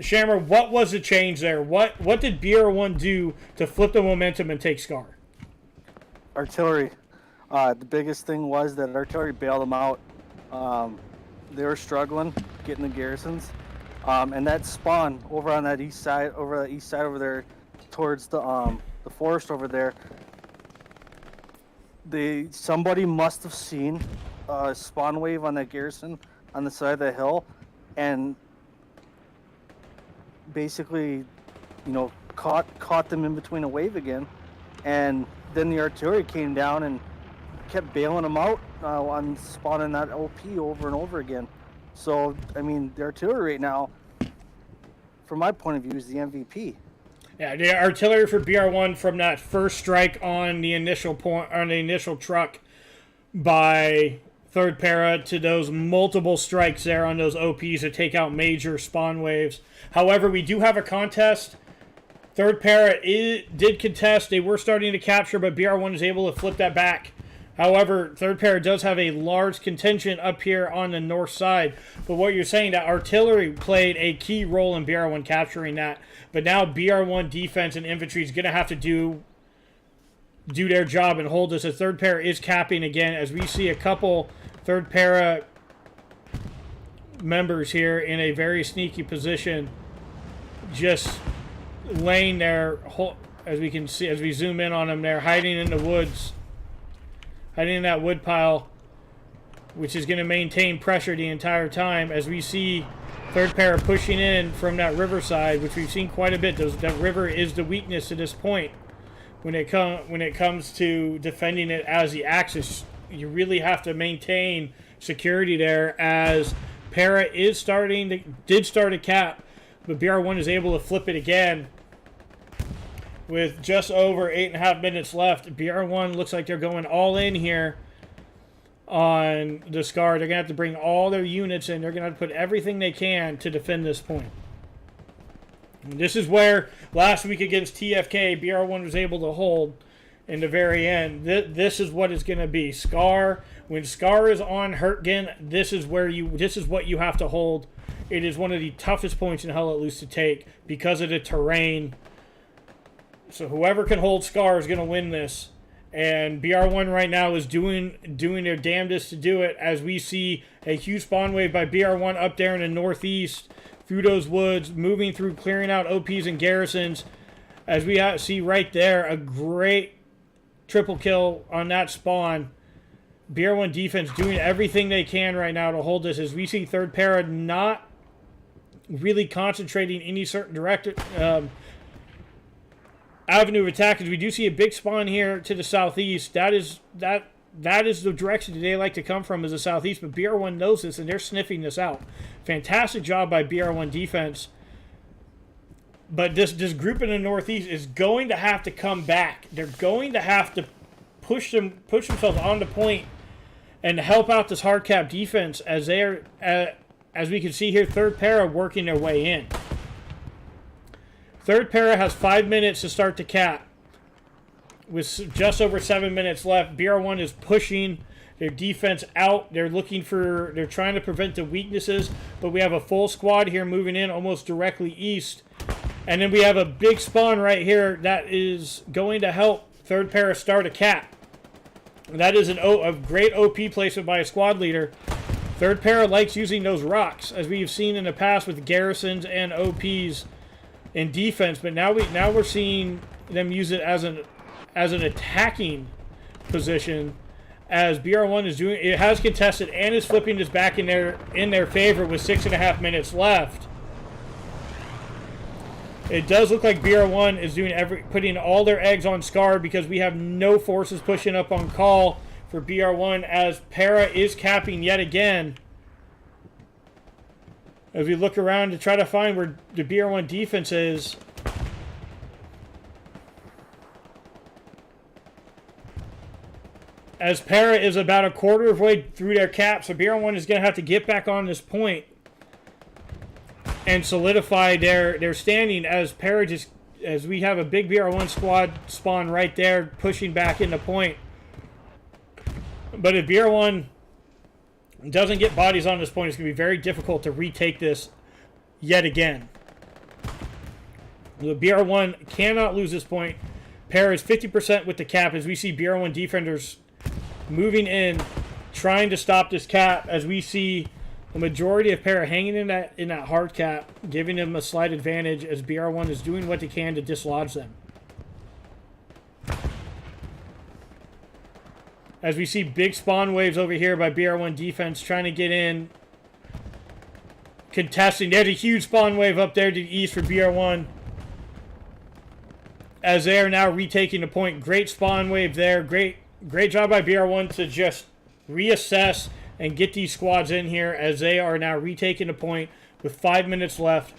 Shammer, what was the change there? What did BR1 do to flip the momentum and take Scar? Artillery. The biggest thing was that artillery bailed them out. They were struggling getting the garrisons, and that spawn over on that east side over there, towards the forest over there. Somebody must have seen a spawn wave on that garrison on the side of the hill, and basically, caught them in between a wave again, and then the artillery came down and kept bailing them out on spawning that OP over and over again. So, the artillery right now, from my point of view, is the MVP. Yeah, the artillery for BR1 from that first strike on the initial point, on the initial truck by third para, to those multiple strikes there on those OPs to take out major spawn waves. However, we do have a contest. Third para did contest. They were starting to capture, but BR1 is able to flip that back. However, third para does have a large contingent up here on the north side. But what you're saying, that artillery played a key role in BR1 capturing that. But now BR1 defense and infantry is going to have to do their job and hold this. As third para is capping again, as we see a couple third para members here in a very sneaky position, just laying there, as we can see, as we zoom in on them, they're hiding in the woods, hiding in that wood pile, which is going to maintain pressure the entire time. As we see third para pushing in from that riverside, which we've seen quite a bit. That river is the weakness at this point. When it comes to defending it as the Axis, you really have to maintain security there. As para did start a cap, but BR1 is able to flip it again. With just over 8.5 minutes left, BR1 looks like they're going all in here on the Scar. They're going to have to bring all their units in. They're going to have to put everything they can to defend this point. And this is where last week against TFK, BR1 was able to hold in the very end. This is what it's going to be. Scar, when Scar is on Hurtgen, this is what you have to hold. It is one of the toughest points in Hell Let Loose to take because of the terrain. So whoever can hold Scar is going to win this. And BR1 right now is doing their damnedest to do it, as we see a huge spawn wave by BR1 up there in the northeast through those woods, moving through, clearing out OPs and garrisons. As we see right there, a great triple kill on that spawn. BR1 defense doing everything they can right now to hold this, as we see third para not really concentrating any certain avenue of attack, as we do see a big spawn here to the southeast. That is the direction they like to come from, is the southeast, but BR1 knows this and they're sniffing this out. Fantastic job by BR1 defense. But this group in the northeast is going to have to come back. They're going to have to push themselves on the point and help out this hard cap defense, as they are, as we can see here, third para working their way in. Third para has 5 minutes to start the cap. with just over 7 minutes left. BR1 is pushing their defense out. They're trying to prevent the weaknesses, but we have a full squad here moving in almost directly east. And then we have a big spawn right here that is going to help third para start a cap. That is a great OP placement by a squad leader. Third para likes using those rocks, as we've seen in the past with garrisons and OPs in defense. But now we're seeing them use it as an attacking position. As BR1 is doing, it has contested and is flipping this back in their favor with 6.5 minutes left. It does look like BR1 is putting all their eggs on Scar because we have no forces pushing up on call for BR1 as Para is capping yet again. As we look around to try to find where the BR1 defense is. As Para is about a quarter of the way through their cap, so BR1 is going to have to get back on this point and solidify their standing as Para as we have a big BR1 squad spawn right there pushing back into point. But if BR1 doesn't get bodies on this point, it's going to be very difficult to retake this yet again. The BR1 cannot lose this point. Para is 50% with the cap as we see BR1 defenders moving in, trying to stop this cap as we see the majority of Para hanging in that hard cap, giving them a slight advantage as BR1 is doing what they can to dislodge them. As we see big spawn waves over here by BR1 defense trying to get in, contesting. There's a huge spawn wave up there to the east for BR1 as they are now retaking the point. Great spawn wave there. Great job by BR1 to just reassess and get these squads in here as they are now retaking the point with 5 minutes left,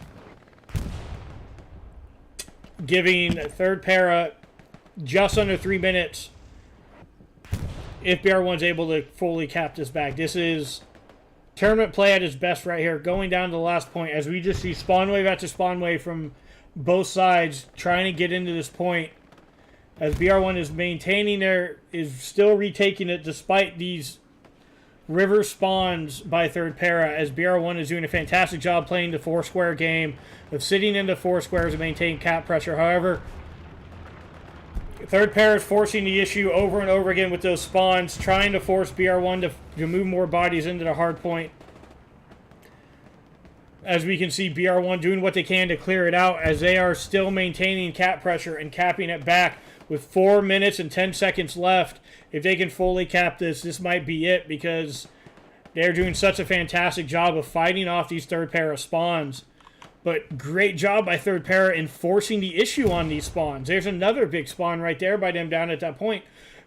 giving third para just under 3 minutes if BR1's able to fully cap this back. This is tournament play at its best right here, going down to the last point as we just see spawn wave after spawn wave from both sides trying to get into this point. As BR1 is maintaining is still retaking it despite these river spawns by third para, as BR1 is doing a fantastic job playing the 4-square game of sitting into 4 squares and maintain cap pressure. However, third para is forcing the issue over and over again with those spawns, trying to force BR1 to move more bodies into the hard point. As we can see BR1 doing what they can to clear it out as they are still maintaining cap pressure and capping it back with 4 minutes and 10 seconds left. If they can fully cap this might be it because they're doing such a fantastic job of fighting off these third para spawns. But great job by third para in forcing the issue on these spawns. There's another big spawn right there by them down at that point.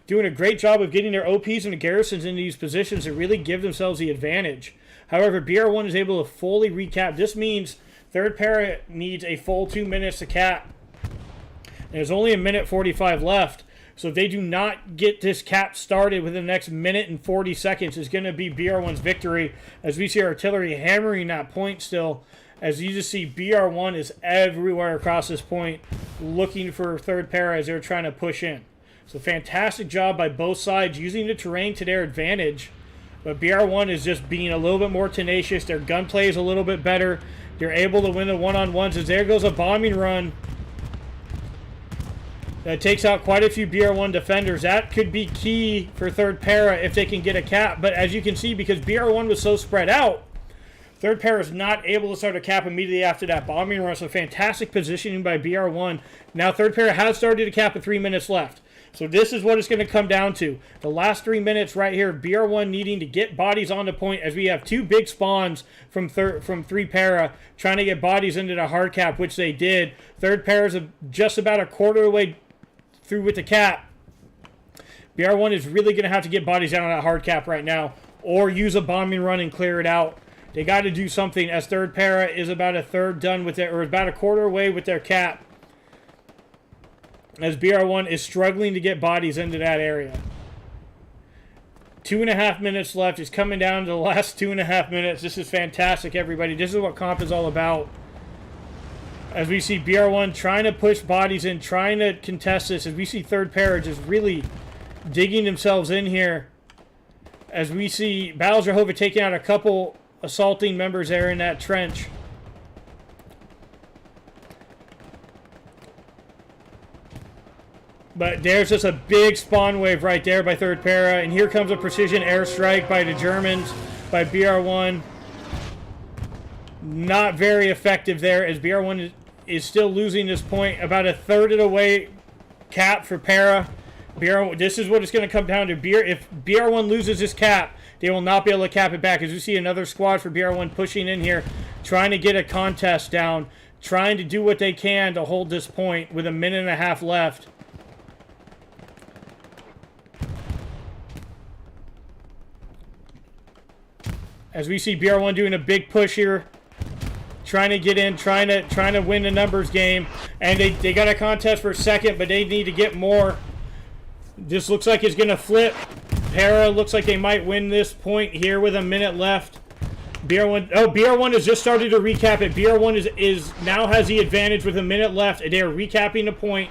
Doing a great job of getting their OPs and the garrisons into these positions to really give themselves the advantage. However, BR1 is able to fully recap. This means third para needs a full 2 minutes to cap. And there's only 1:45 left. So if they do not get this cap started within the next minute and 40 seconds, it's going to be BR1's victory. As we see artillery hammering that point still. As you just see BR1 is everywhere across this point looking for third para as they're trying to push in. So fantastic job by both sides using the terrain to their advantage. But BR1 is just being a little bit more tenacious. Their gunplay is a little bit better. They're able to win the one-on-ones as there goes a bombing run that takes out quite a few BR1 defenders. That could be key for third para if they can get a cap. But as you can see, because BR1 was so spread out, third para is not able to start a cap immediately after that bombing run. So fantastic positioning by BR1. Now third para has started a cap with 3 minutes left. So this is what it's going to come down to. The last 3 minutes right here, BR1 needing to get bodies on the point as we have 2 big spawns from 3 para trying to get bodies into the hard cap, which they did. Third para is just about a quarter of the way through with the cap. BR1 is really going to have to get bodies down on that hard cap right now or use a bombing run and clear it out. They got to do something as third para is about a third done with it, or about a quarter away with their cap. As BR1 is struggling to get bodies into that area. 2.5 minutes left. It's coming down to the last 2.5 minutes. This is fantastic, everybody. This is what comp is all about. As we see BR1 trying to push bodies in, trying to contest this. As we see third pair just really digging themselves in here. As we see Battles Jehovah taking out a couple assaulting members there in that trench. But there's just a big spawn wave right there by third para. And here comes a precision airstrike by the Germans, by BR1. Not very effective there, as BR1 is still losing this point. About a third of the way cap for para. This is what it's going to come down to. If BR1 loses this cap, they will not be able to cap it back. As we see another squad for BR1 pushing in here, trying to get a contest down, trying to do what they can to hold this point with a minute and a half left. As we see BR1 doing a big push here, trying to get in, trying to win the numbers game, and they got a contest for a second, but they need to get more. This looks like it's gonna flip. Para looks like they might win this point here with a minute left. BR1 has just started to recap it. BR1 is now has the advantage with a minute left, and they are recapping the point.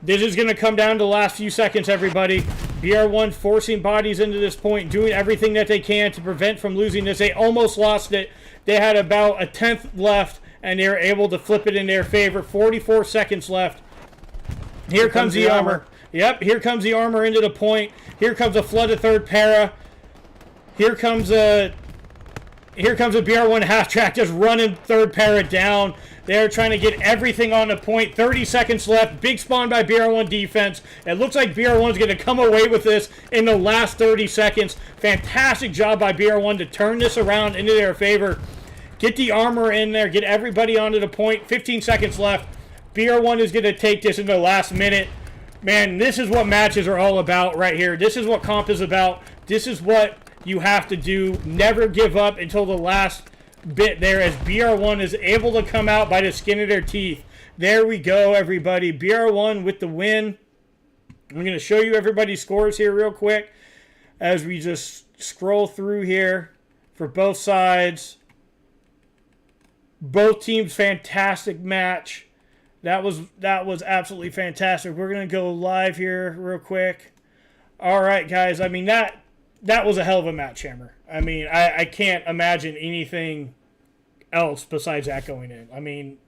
This is going to come down to the last few seconds, everybody. BR1 forcing bodies into this point, doing everything that they can to prevent from losing this. They almost lost it. They had about a tenth left, and they were able to flip it in their favor. 44 seconds left. Here comes the armor. Yep, here comes the armor into the point. Here comes a flood of third para. Here comes a BR1 half track just running third para down. They're trying to get everything on the point. 30 seconds left. Big spawn by BR1 defense. It looks like BR1's going to come away with this in the last 30 seconds. Fantastic job by BR1 to turn this around into their favor. Get the armor in there. Get everybody onto the point. 15 seconds left. BR1 is going to take this in the last minute. Man, this is what matches are all about right here. This is what comp is about. This is what you have to do. Never give up until the last bit there, as BR1 is able to come out by the skin of their teeth. There we go, everybody. BR1 with the win. I'm going to show you everybody's scores here real quick as we just scroll through here for both sides. Both teams, fantastic match. That was absolutely fantastic. We're going to go live here real quick. All right, guys. I mean, that was a hell of a match, Hammer. I mean, I can't imagine anything else besides that going in. I mean...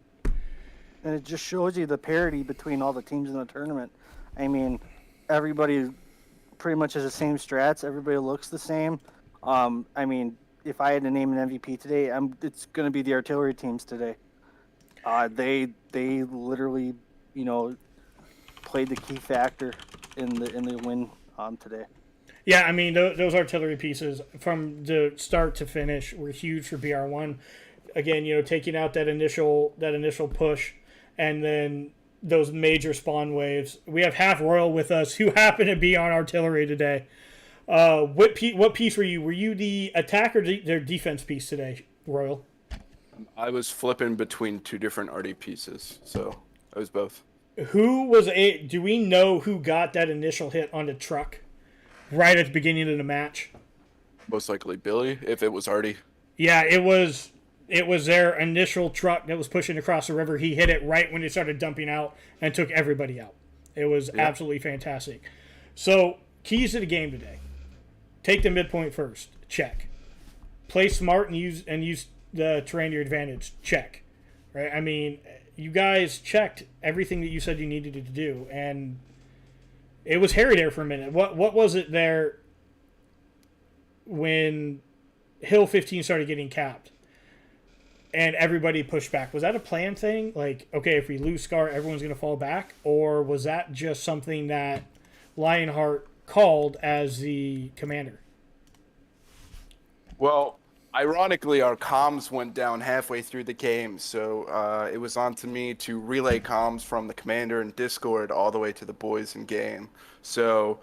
And it just shows you the parity between all the teams in the tournament. I mean, everybody pretty much has the same strats. Everybody looks the same. I mean, if I had to name an MVP today, it's going to be the artillery teams today. They literally, played the key factor in the win today. Yeah, I mean, those artillery pieces from the start to finish were huge for BR1. Again, taking out that initial push, and then those major spawn waves. We have Half Royal with us, who happened to be on artillery today. What piece were you? Were you the attack or their defense piece today, Royal? I was flipping between two different RD pieces, so I was both. Do we know who got that initial hit on the truck right at the beginning of the match? Most likely Billy, if it was Artie. Yeah, it was their initial truck that was pushing across the river. He hit it right when it started dumping out and took everybody out. It was absolutely fantastic. So, keys to the game today. Take the midpoint first. Check. Play smart and use the terrain to your advantage. Check. Right? I mean, you guys checked everything that you said you needed to do, and it was hairy there for a minute. What was it there when Hill 15 started getting capped and everybody pushed back? Was that a planned thing? Like, okay, if we lose Scar, everyone's going to fall back? Or was that just something that Lionheart called as the commander? Well, ironically, our comms went down halfway through the game, so it was on to me to relay comms from the commander in Discord all the way to the boys in game. So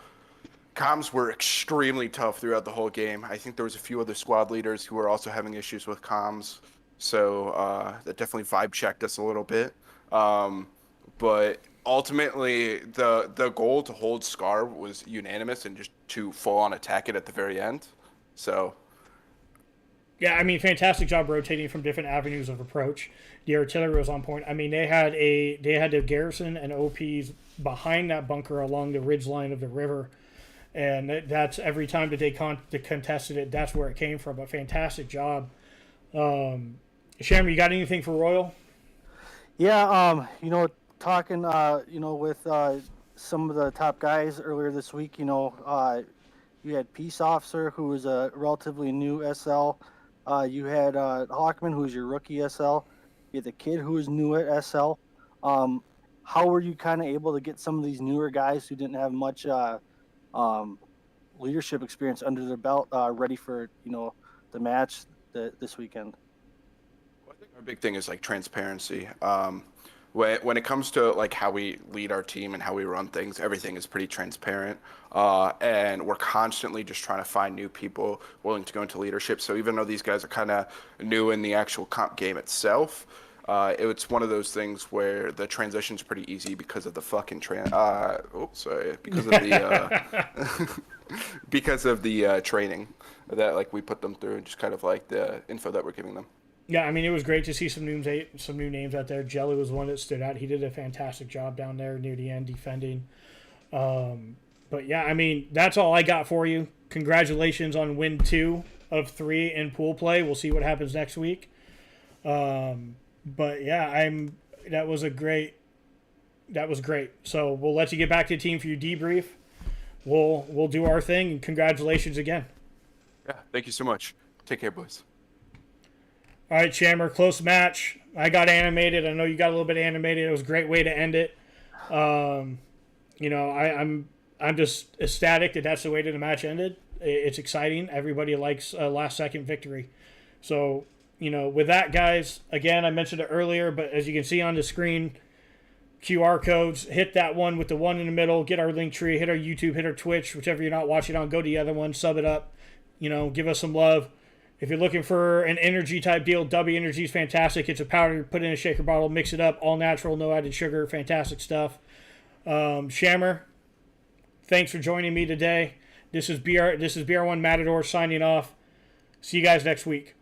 comms were extremely tough throughout the whole game. I think there was a few other squad leaders who were also having issues with comms, so that definitely vibe checked us a little bit. But ultimately, the goal to hold Scar was unanimous and just to full-on attack it at the very end. So... Yeah, I mean, fantastic job rotating from different avenues of approach. The artillery was on point. I mean, they had the garrison and OPs behind that bunker along the ridge line of the river, and that's every time that they contested it, that's where it came from. But fantastic job. Shammer, you got anything for Royal? Yeah, talking, with some of the top guys earlier this week, you had Peace Officer, who was a relatively new SL. You had Hawkman, who's your rookie SL. You had the kid who was new at SL. How were you kind of able to get some of these newer guys who didn't have much leadership experience under their belt ready for the match this weekend? Well, I think our big thing is like transparency. When it comes to like how we lead our team and how we run things, everything is pretty transparent. And we're constantly just trying to find new people willing to go into leadership. So even though these guys are kind of new in the actual comp game itself, it's one of those things where the transition's pretty easy because of the fucking because of the because of the training that like we put them through and just kind of like the info that we're giving them. Yeah, I mean, it was great to see some new names out there. Jelly was one that stood out. He did a fantastic job down there near the end defending. But yeah, I mean, that's all I got for you. Congratulations on win 2 of 3 in pool play. We'll see what happens next week. But yeah, that was great. So we'll let you get back to the team for your debrief. We'll do our thing, and congratulations again. Yeah, thank you so much. Take care, boys. All right, Shammer, close match. I got animated. I know you got a little bit animated. It was a great way to end it. I'm just ecstatic that that's the way that the match ended. It's exciting. Everybody likes a last-second victory. So, with that, guys, again, I mentioned it earlier, but as you can see on the screen, QR codes, hit that one with the one in the middle, get our link tree, hit our YouTube, hit our Twitch, whichever you're not watching on, go to the other one, sub it up, give us some love. If you're looking for an energy type deal, W Energy is fantastic. It's a powder, put in a shaker bottle, mix it up, all natural, no added sugar, fantastic stuff. Shammer, thanks for joining me today. This is BR1 Matador signing off. See you guys next week.